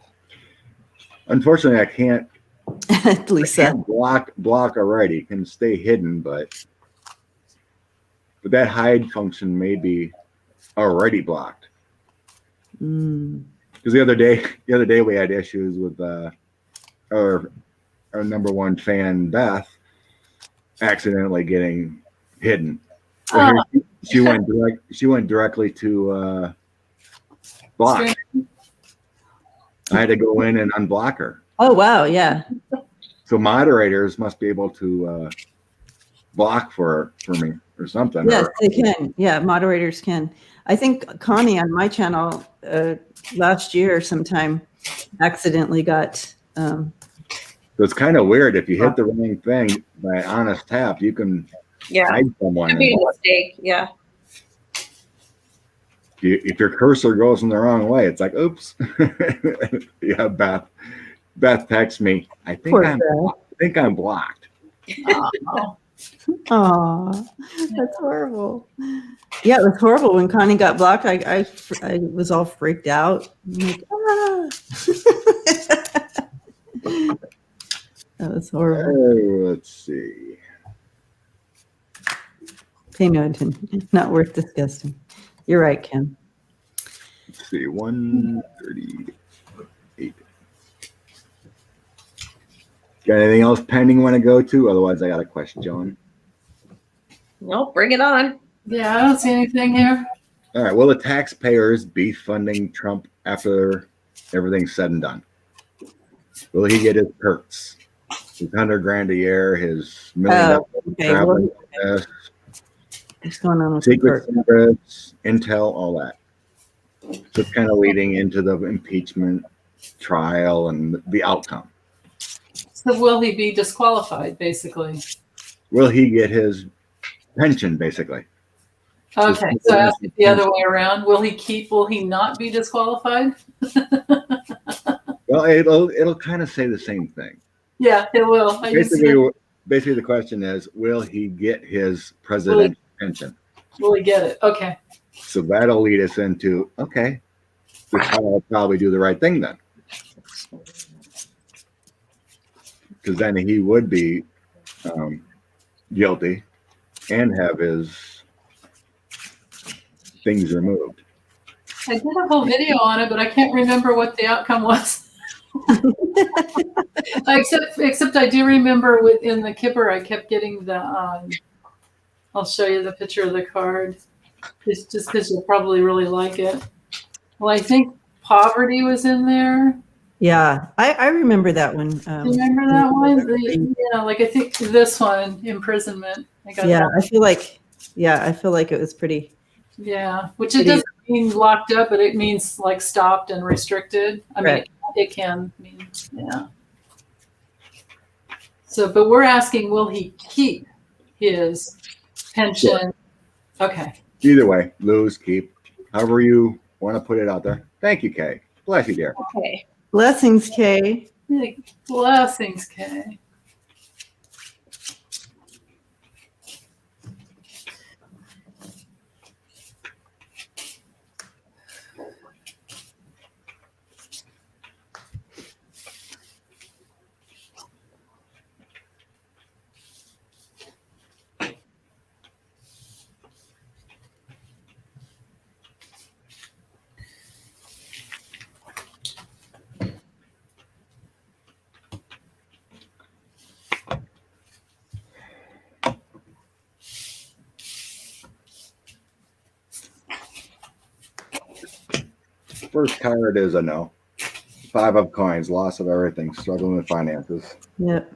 unfortunately, I can't Lisa. block already. Can stay hidden, but that hide function may be already blocked. Because the other day we had issues with our number one fan Beth accidentally getting hidden. So here she went directly to block. I had to go in and unblock her. Oh wow, yeah. So moderators must be able to block for me or something. Yes, they can. Yeah, moderators can. I think Connie on my channel last year sometime accidentally got. So it's kind of weird if you hit the wrong thing by honest tap, you can hide someone. Could be a mistake. Yeah. If your cursor goes in the wrong way, it's like, oops. Yeah, Beth texts me. I think I'm blocked. Oh, that's horrible. Yeah, it was horrible when Connie got blocked. I was all freaked out. I'm like, ah. That was horrible. Let's see. Pay no attention. Not worth discussing. You're right, Kim. Let's see. 138. Got anything else pending you want to go to? Otherwise, I got a question. Nope, bring it on. Yeah, I don't see anything here. All right. Will the taxpayers be funding Trump after everything's said and done? Will he get his perks? His $100,000 a year, his $1 million traveling, what's going on with Secret Service, Intel, all that. So it's kind of leading into the impeachment trial and the outcome. So will he be disqualified, basically? Will he get his pension, basically? Okay, so ask it the other way around. Will he not be disqualified? Well, it'll kind of say the same thing. Yeah, it will. Basically, the question is, will he get his presidential pension? Will he get it? Okay. So that'll lead us into, okay, this will probably do the right thing then. Because then he would be guilty and have his things removed. I did a whole video on it, but I can't remember what the outcome was. Except I do remember within the Kipper, I kept getting the, I'll show you the picture of the card. It's just because you'll probably really like it. Well, I think poverty was in there. Yeah, I remember that one. Remember that one? Yeah, like I think this one, imprisonment. I feel like it was pretty. Yeah, which it doesn't mean locked up, but it means like stopped and restricted. I mean, it can mean, yeah. So, but we're asking, will he keep his pension? Sure. Okay. Either way, lose, keep, however you want to put it out there. Thank you, Kay. Bless you, dear. Okay. Blessings, Kay. Blessings, Kay. first card is a no. 5 of coins, loss of everything, struggling with finances. Yep.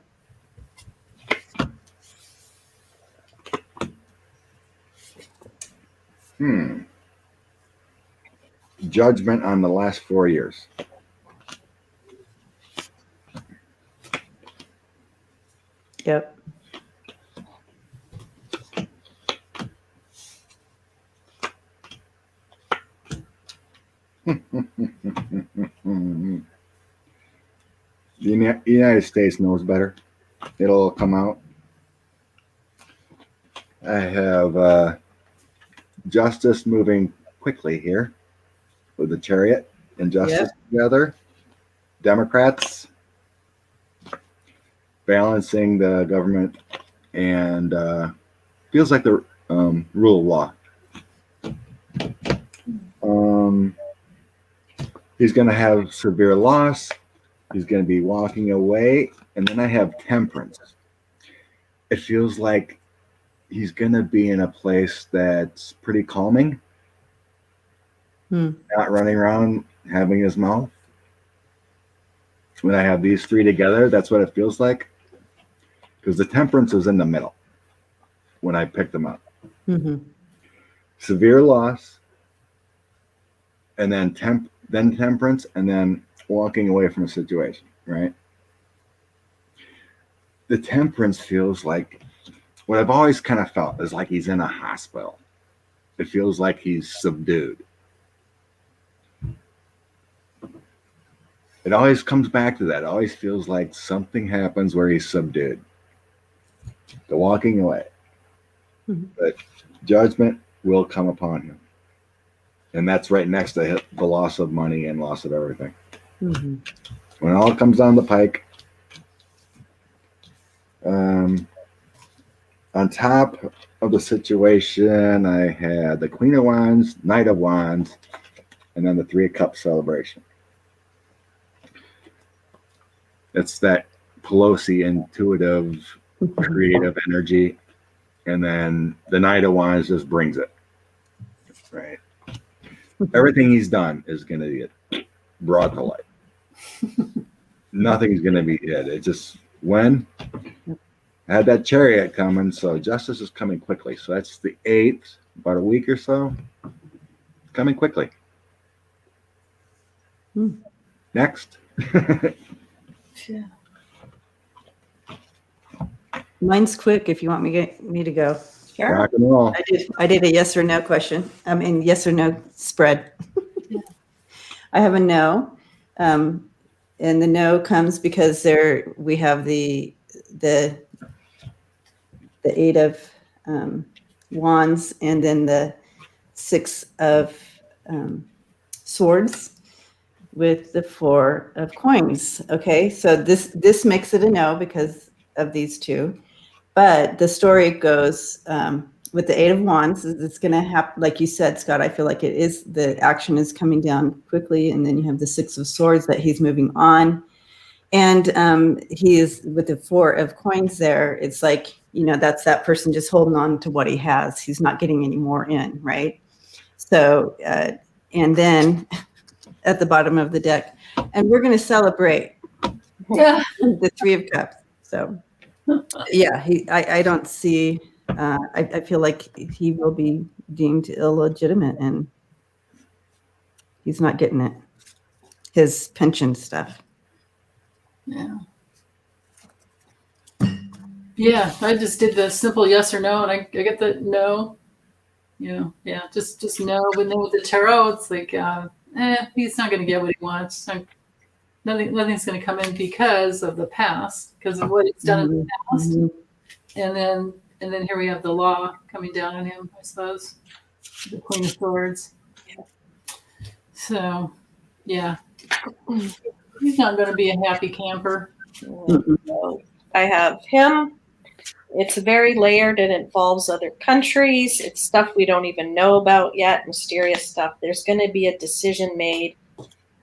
Judgment on the last 4 years. Yep. The United States knows better. It'll come out. I have justice moving quickly here with the Chariot and justice together. Democrats balancing the government and feels like the rule of law. He's going to have severe loss. He's going to be walking away. And then I have temperance. It feels like he's going to be in a place that's pretty calming. Not running around having his mouth. When I have these 3 together, that's what it feels like. Because the temperance is in the middle when I pick them up. Severe loss, and then temperance, and then walking away from a situation, right? The temperance feels like what I've always kind of felt is like he's in a hospital. It feels like he's subdued. It always comes back to that. It always feels like something happens where he's subdued. The walking away. But judgment will come upon him. And that's right next to the loss of money and loss of everything. When it all comes down the pike, on top of the situation, I had the Queen of Wands, Knight of Wands, and then the 3 of Cups celebration. It's that Pelosi intuitive, creative energy. And then the Knight of Wands just brings it. Right. Everything he's done is going to get brought to light. Nothing's going to be it. It just, when I had that Chariot coming, so justice is coming quickly. So that's the 8th, about a week or so. It's coming quickly. Next. Yeah. Mine's quick if you want me to go. Sure. Rock and roll. I did a yes or no question. And yes or no spread. I have a no. And the no comes because we have the 8 of Wands and then the 6 of Swords with the 4 of Coins. Okay, so this makes it a no because of these 2. But the story goes with the 8 of Wands. It's going to happen, like you said, Scott. I feel like it is. The action is coming down quickly, and then you have the 6 of Swords that he's moving on, and he is with the 4 of Coins. There, it's like that's that person just holding on to what he has. He's not getting any more in, right? So, and then at the bottom of the deck, and we're going to celebrate the 3 of Cups. So. Yeah, I don't see. I feel like he will be deemed illegitimate, and he's not getting it. His pension stuff. Yeah. Yeah, I just did the simple yes or no, and I get the no. Yeah, just no. But then with the tarot, it's like, he's not going to get what he wants. Nothing's going to come in because of the past, because of what it's done in the past, and then here we have the law coming down on him. I suppose the Queen of Swords. So, yeah, he's not going to be a happy camper. So I have him. It's very layered and involves other countries. It's stuff we don't even know about yet, mysterious stuff. There's going to be a decision made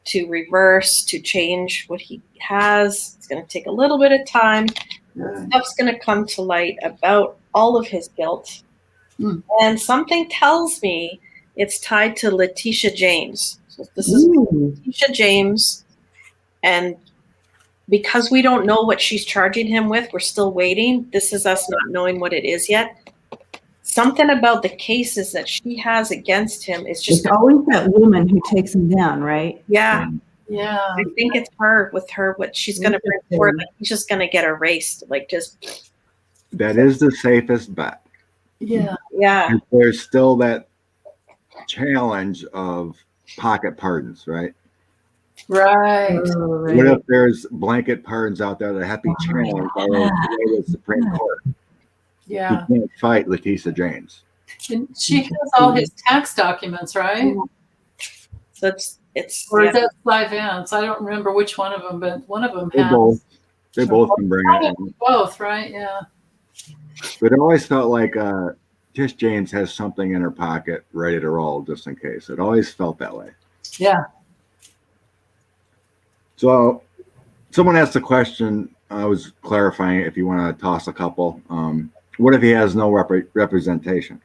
to reverse, to change what he has. It's going to take a little bit of time. Stuff's going to come to light about all of his guilt. And something tells me it's tied to Letitia James. So this is Ooh. Letitia James, and because we don't know what she's charging him with, we're still waiting. This is us not knowing what it is yet. Something about the cases that she has against him is just It's always that woman who takes him down, right? yeah. Yeah. I think it's her with her what she's gonna bring forward. Like, he's just gonna get erased. Like just That is the safest bet. Yeah. yeah. And there's still that challenge of pocket pardons, right? Right. Oh, right. What if there's blanket pardons out there that have to be Oh my challenged by the Supreme Court? Yeah. You can't fight Letitia James. And she has all his tax documents, right? So it's Or yeah. is that Sly Vance? I don't remember which one of them, but one of them They has. both can bring it in. Both, right? Yeah. But it always felt like Tish James has something in her pocket ready to roll just in case. It always felt that way. Yeah. So someone asked a question. I was clarifying if you want to toss a couple. What if he has no representation?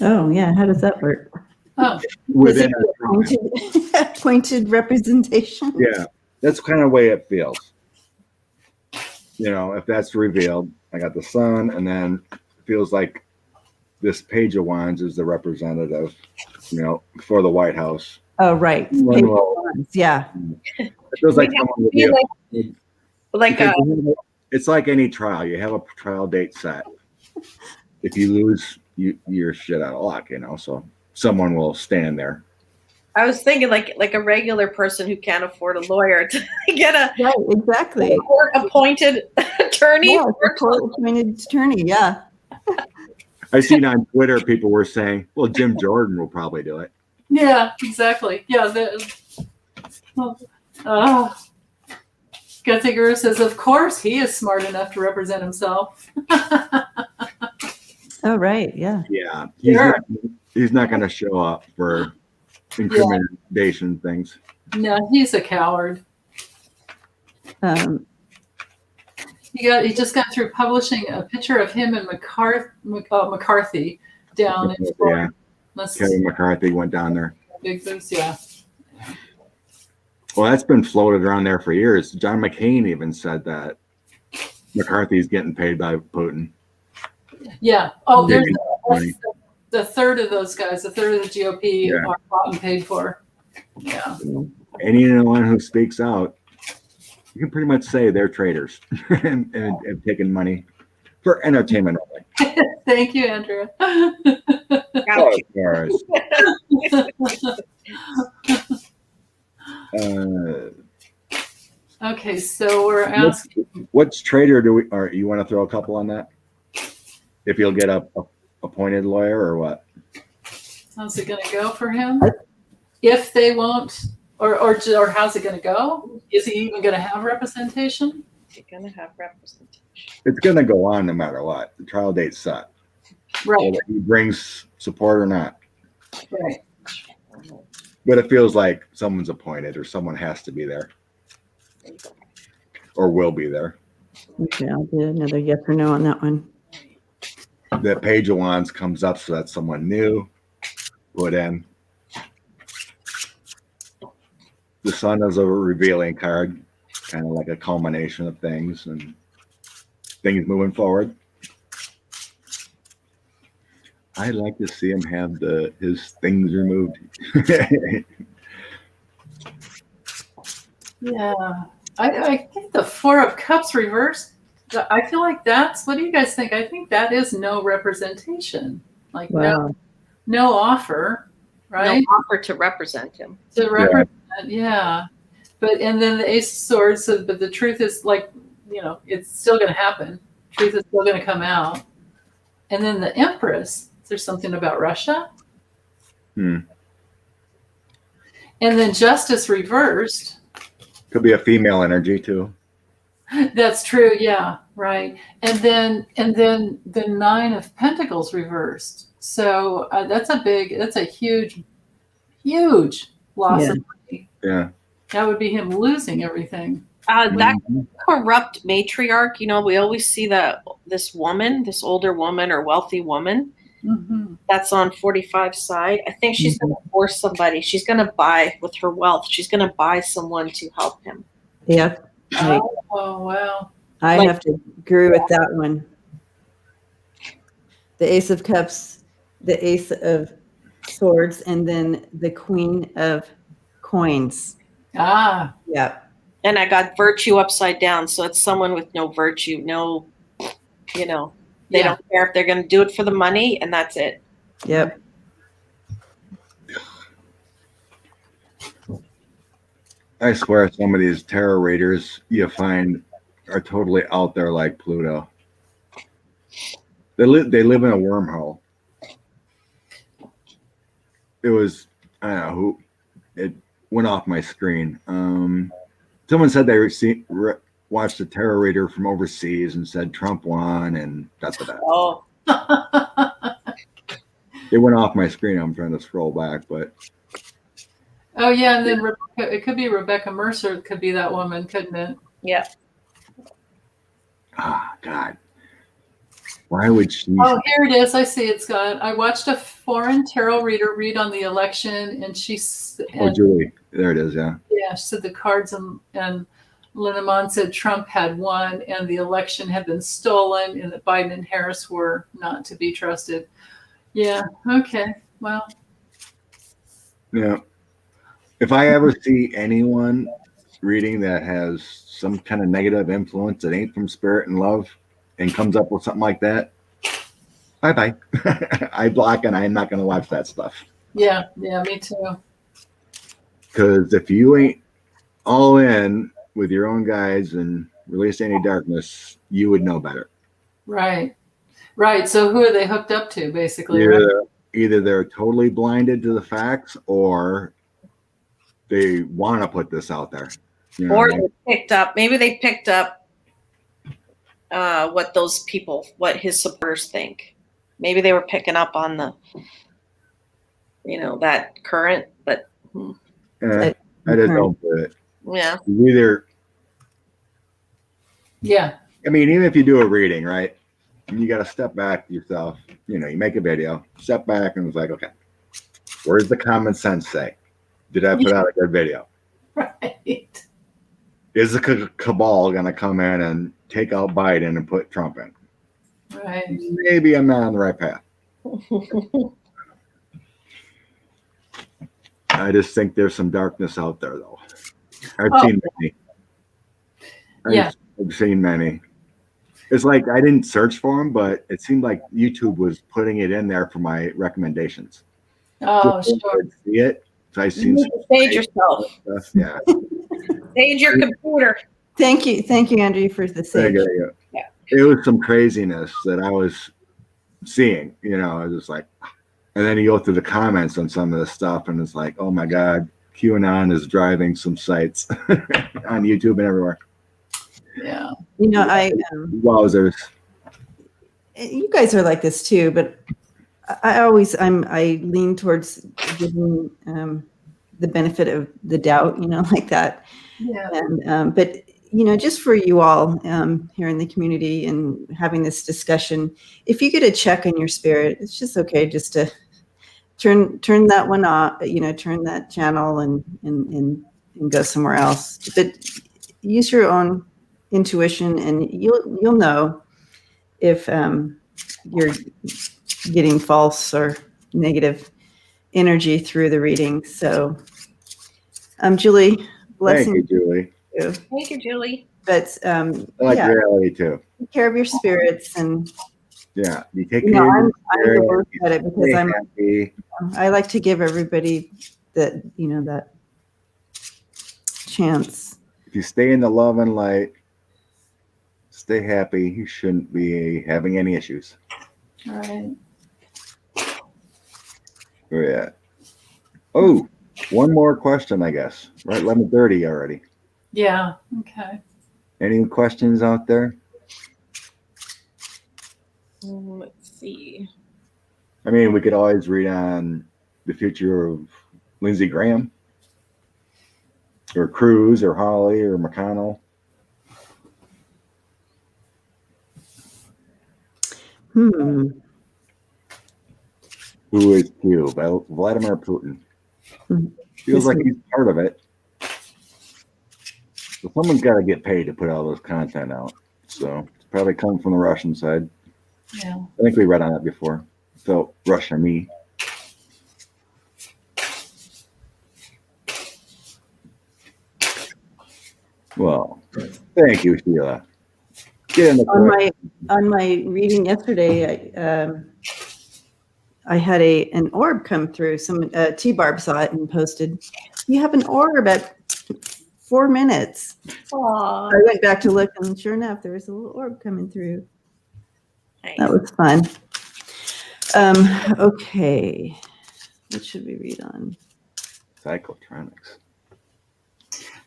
Oh, yeah. How does that work? Oh, Within Is a time. it appointed representation? Yeah, that's kind of the way it feels. You know, if that's revealed, I got the sun, and then it feels like this Page of Wands is the representative, you know, for the White House. Oh, right. One Paper will- ones, yeah. It feels like someone would be like because it's like any trial. You have a trial date set. If you lose, you're shit out of luck, you know. So someone will stand there. I was thinking like a regular person who can't afford a lawyer to get a Right, exactly. court appointed attorney. Yeah, it's a court-appointed attorney, yeah. I seen on Twitter people were saying, "Well, Jim Jordan will probably do it." yeah, exactly. Yeah. Gutsy Guru says, of course, he is smart enough to represent himself. Oh, right, yeah. Yeah, Sure. he's not going to show up for incrimination things. No, he's a coward. Um, He just got through publishing a picture of him and McCarthy down in Florida. Kevin McCarthy went down there. Big boost, yeah. Well, that's been floated around there for years. John McCain even said that McCarthy's getting paid by Putin. Yeah. Oh, there's Money. the third of those guys, a third of the GOP Yeah. are bought and paid for. Yeah. Anyone who speaks out, you can pretty much say they're traitors and taking money for entertainment only. Thank you, Andrea. Oh, of course. Okay, so we're asking. Which traitor do we? Or you want to throw a couple on that? If you'll get a appointed lawyer or what? How's it going to go for him? If they won't, or how's it going to go? Is he even going to have representation? You're gonna have representation. It's going to go on no matter what. The trial date's set. Right, Whether he brings support or not. right. But it feels like someone's appointed or someone has to be there or will be there. okay, I'll do another yes or no on that one. The Page of Wands comes up, so that's someone new put in. The Sun is a revealing card, kind of like a culmination of things and things moving forward. I'd like to see him have his things removed. Yeah. I think the Four of Cups reversed. I feel like what do you guys think? I think that is no representation. Like Wow. no offer, right? No offer to represent him. To represent, yeah. But and then the Ace of Swords, but the truth is like, it's still gonna happen. Truth is still gonna come out. And then the Empress, is there something about Russia? Hmm. And then Justice reversed. Could be a female energy too. That's true, yeah, right. And then the Nine of Pentacles reversed. So that's a huge loss Yeah. of money. Yeah. That would be him losing everything. That Mhm. corrupt matriarch, we always see this older woman or wealthy woman, That's on 45 side. I think she's going to force somebody. She's going to buy with her wealth. She's going to buy someone to help him. Yep. Oh, wow. I have to agree with that one. The Ace of Cups, the Ace of Swords, and then the Queen of Coins. Ah. Yep. And I got virtue upside down. So it's someone with no virtue, no, they don't care if they're going to do it for the money, and that's it. Yep. I swear some of these tarot readers you find are totally out there like Pluto. They live in a wormhole. It was, I don't know who, it went off my screen. Someone said they watched a tarot reader from overseas and said Trump won and that's that. Oh. It went off my screen. I'm trying to scroll back, but. Oh, yeah. And then it could be Rebecca Mercer. It could be that woman, couldn't it? Yeah. Ah, God. Why would she? Oh, here it is. I see it, Scott. I watched a foreign tarot reader read on the election, and Julie. There it is, yeah. Yeah, she said the cards and Lineman said Trump had won and the election had been stolen and that Biden and Harris were not to be trusted. Yeah, okay. Well. Yeah. If I ever see anyone reading that has some kind of negative influence that ain't from spirit and love and comes up with something like that, bye-bye. I block and I'm not going to watch that stuff. Yeah, me too. Because if you ain't all in with your own guys and release any darkness, you would know better. Right. So who are they hooked up to, basically? Either they're totally blinded to the facts or they want to put this out there. Or maybe they picked up what his supporters think. Maybe they were picking up on the, that current, but. I just don't do it. Yeah. I mean, even if you do a reading, right? And you got to step back yourself. You make a video, step back, and it's like, okay, where's the common sense say? Did I put out a good video? Right. Is the cabal going to come in and take out Biden and put Trump in? Right. Maybe I'm not on the right path. I just think there's some darkness out there, though. I've seen many. I've seen many. It's like I didn't search for them, but it seemed like YouTube was putting it in there for my recommendations. Oh, sure. See it? So I seen stage yourself. Stuff. Yeah. Stage your computer. Thank you, Andrew, for the sage. Yeah. It was some craziness that I was seeing. I was just like, and then you go through the comments on some of the stuff, and it's like, oh my God, QAnon is driving some sites on YouTube and everywhere. Yeah. Wowzers. You guys are like this too, but I lean towards giving the benefit of the doubt, like that. Yeah. And but just for you all here in the community and having this discussion, if you get a check on your spirit, it's just okay just to turn that one off, turn that channel and go somewhere else. But use your own intuition, and you'll know if you're getting false or negative energy through the reading. So, Julie, blessing. Thank you, Julie. Thank you, Julie. But I like reality too. Take care of your spirits, and you take care of your I'm the worst at it because I'm happy. I like to give everybody that that chance. If you stay in the love and light, stay happy, you shouldn't be having any issues. Right. Where we at? Oh, one more question, I guess. Right, 11:30 already. Yeah. Okay. Any questions out there? Let's see. I mean, we could always read on the future of Lindsey Graham, or Cruz, or Hawley, or McConnell. Who is Q? Vladimir Putin. Mhm. Feels like he's part of it. So someone's got to get paid to put all this content out. So it's probably coming from the Russian side. Yeah. I think we read on it before. So Russia, me. Well, thank you, Sheila. Get in the On my reading yesterday, I had an orb come through. Some T-Barb saw it and posted, "You have an orb at 4 minutes." Aw. I went back to look, and sure enough, there was a little orb coming through. Nice. That was fun. Okay, what should we read on? Psychotronics.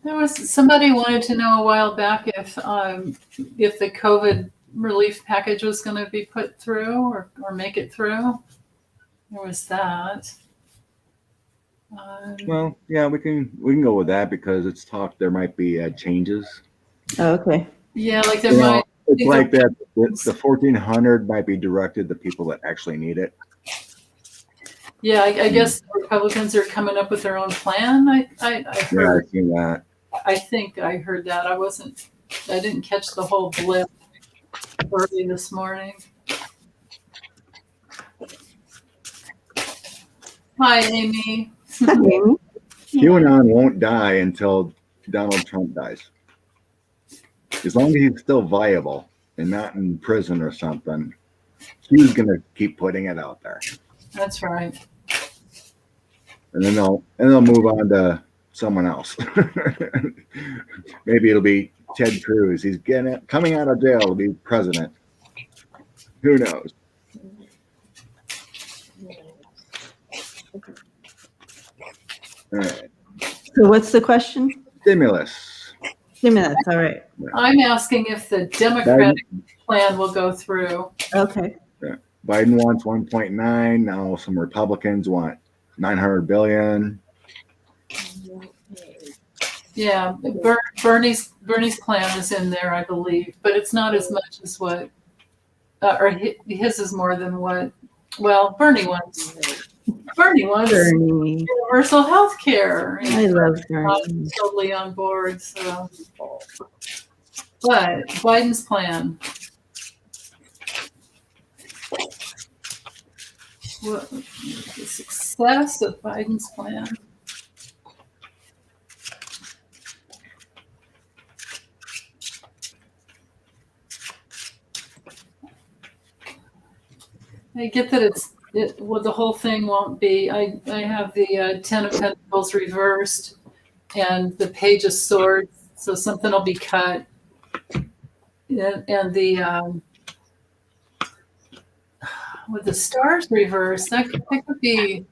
There was somebody wanted to know a while back if the COVID relief package was going to be put through or make it through. There was that. Well, yeah, we can go with that because it's talk there might be changes. Oh, okay. Yeah, like there You know, might. it's like that. The 1400 might be directed to people that actually need it. Yeah, I guess the Republicans are coming up with their own plan. I Yeah, heard. I've seen that. I think I heard that. I didn't catch the whole blip early this morning. Hi, Amy. QAnon won't die until Donald Trump dies. As long as he's still viable and not in prison or something, he's going to keep putting it out there. That's right. And then they'll move on to someone else. Maybe it'll be Ted Cruz. He's coming out of jail to be president. Who knows? All right. So what's the question? Stimulus. Stimulus, all right. I'm asking if the Democratic plan will go through. Okay. Biden wants 1.9. Now some Republicans want 900 billion. Yeah, Bernie's plan is in there, I believe, but it's not as much as what, or his is more than what. Well, Bernie wants Bernie. universal health care. I love I'm Bernie. totally on board. So, but Biden's plan. What the success of Biden's plan? I get that the whole thing won't be. I have the 10 of Pentacles reversed and the Page of Swords, so something will be cut. And the with the stars reversed, that could be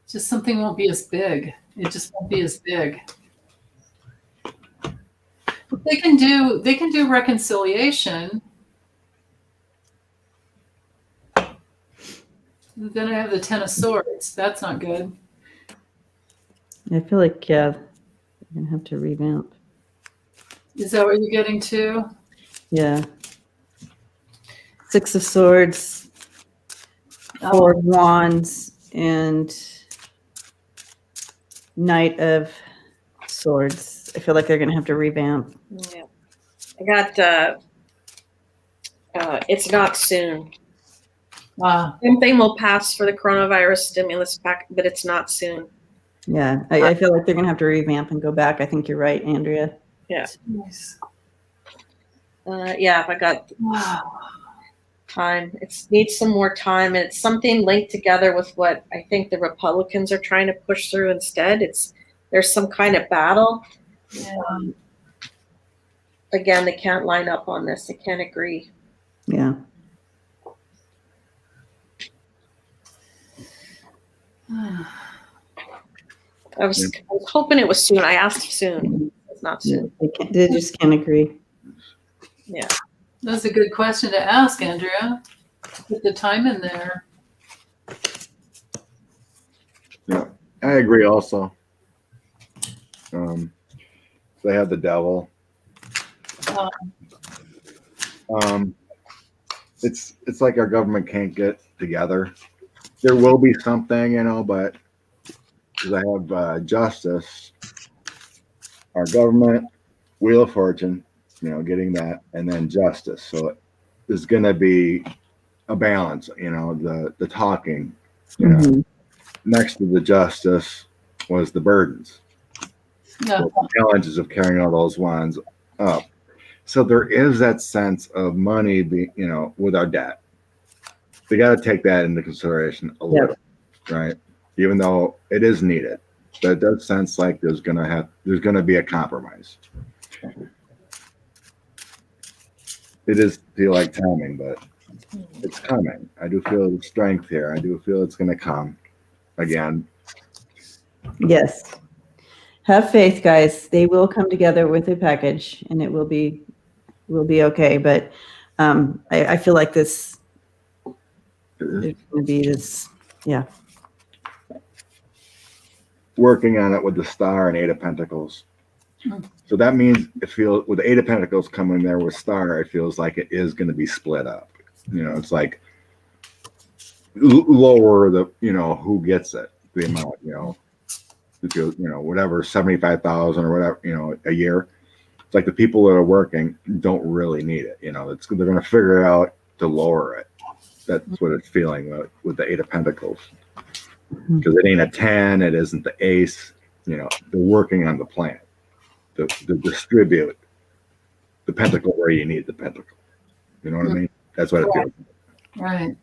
just something won't be as big. It just won't be as big. But they can do reconciliation. Then I have the 10 of Swords. That's not good. I feel like, yeah, we're going to have to revamp. Is that what you're getting to? Yeah. 6 of Swords, 4 of Wands, and Knight of Swords. I feel like they're going to have to revamp. Yeah. I got it's not soon. Something will pass for the coronavirus stimulus pack, but it's not soon. Yeah, I feel like they're going to have to revamp and go back. I think you're right, Andrea. Yeah. Nice. Yeah, I got time. It needs some more time, and it's something linked together with what I think the Republicans are trying to push through instead. There's some kind of battle. Yeah. Again, they can't line up on this. They can't agree. Yeah. I was hoping it was soon. I asked soon. It's not soon. They just can't agree. Yeah. That's a good question to ask, Andrea. Put the time in there. Yeah, I agree also. They have the devil. Um, It's like our government can't get together. There will be something, but because I have justice, our government, Wheel of Fortune, getting that, and then justice. So there's going to be a balance, the talking, Mhm. next to the justice was the burdens. Yeah. So the challenges of carrying all those ones up. So there is that sense of money, with our debt. We got to take that into consideration a little, right? Even though it is needed, but it does sense like there's gonna be a compromise. It is feel like timing, but it's coming. I do feel the strength here. I do feel it's gonna come again. Yes. Have faith, guys. They will come together with a package, and it will be okay. But I feel like there's going to be this. Yeah. Working on it with the Star and Eight of Pentacles. So that means with the Eight of Pentacles coming there with Star, it feels like it is going to be split up. It's like lower the, who gets it, the amount, if whatever, 75,000 or whatever, a year. It's like the people that are working don't really need it. They're going to figure out to lower it. That's what it's feeling with the Eight of Pentacles. Because it ain't a 10, it isn't the ace. They're working on the plan to distribute the pentacle where you need the pentacle. You know what I mean? That's what it feels Right.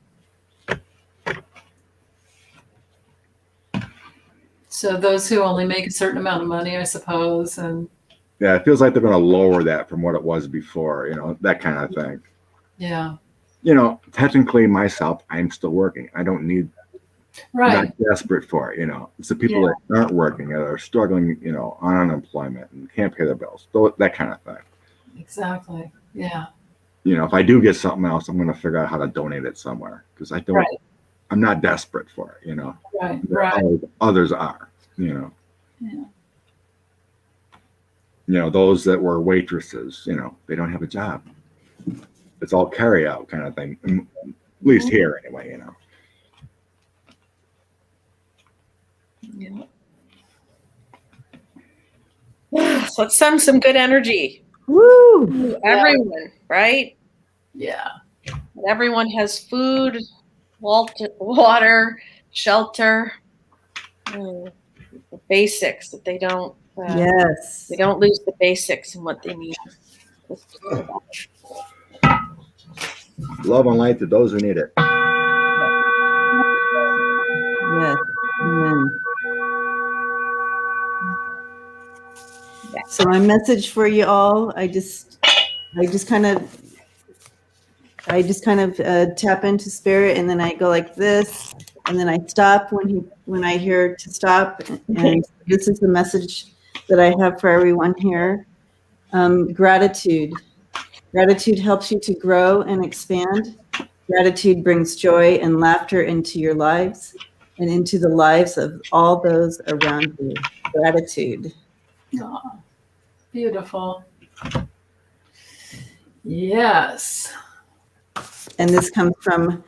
So those who only make a certain amount of money, I suppose, and yeah, it feels like they're going to lower that from what it was before. That kind of thing. yeah. Technically, myself, I'm still working. I don't need. Right. Not desperate for it. It's the people that aren't working, that are struggling, on unemployment and can't pay their bills. That kind of thing. Exactly. Yeah. If I do get something else, I'm going to figure out how to donate it somewhere because I don't. Right. I'm not desperate for it. Right. Right. Others are. Yeah. Those that were waitresses. They don't have a job. It's all carry out kind of thing. At least here, anyway. Yeah. So let's send some good energy. Woo! Everyone, right? Yeah. Everyone has food, water, shelter, the basics that they don't. Yes. They don't lose the basics and what they need. Love and light to those who need it. Yes. Amen. So my message for you all, I just kind of tap into spirit, and then I go like this, and then I stop when I hear to stop. And this is the message that I have for everyone here. Gratitude. Gratitude helps you to grow and expand. Gratitude brings joy and laughter into your lives and into the lives of all those around you. Gratitude. Oh, beautiful. Yes. And this comes from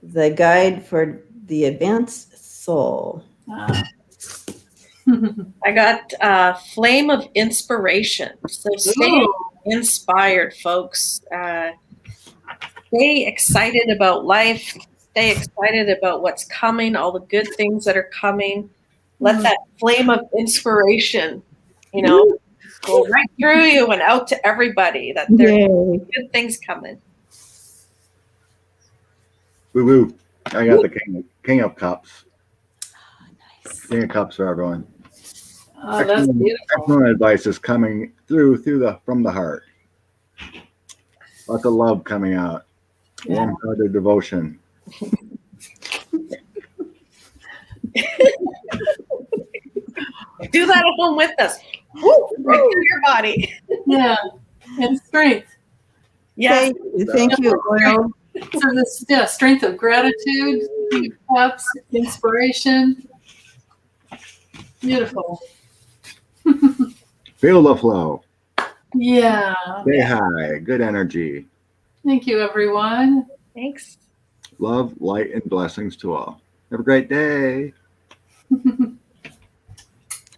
the Guide for the Advanced Soul. I got Flame of Inspiration. So stay inspired, folks. Stay excited about life. Stay excited about what's coming, all the good things that are coming. Let that flame of inspiration, go right through you and out to everybody that there's good things coming. Woo woo. I got the King of Cups. Nice. King of Cups for everyone. Oh, that's beautiful. Excellent advice is coming from the heart. Lots of love coming out. Warm-hearted devotion. Do that at home with us. Woo, right through your body. Yeah. And strength. Yes. Thank you, Oil. So this, strength of gratitude, cups, inspiration. Beautiful. Feel the flow. Yeah. Stay high. Good energy. Thank you, everyone. Thanks. Love, light, and blessings to all. Have a great day.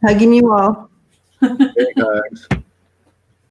Hugging you all. Big hugs.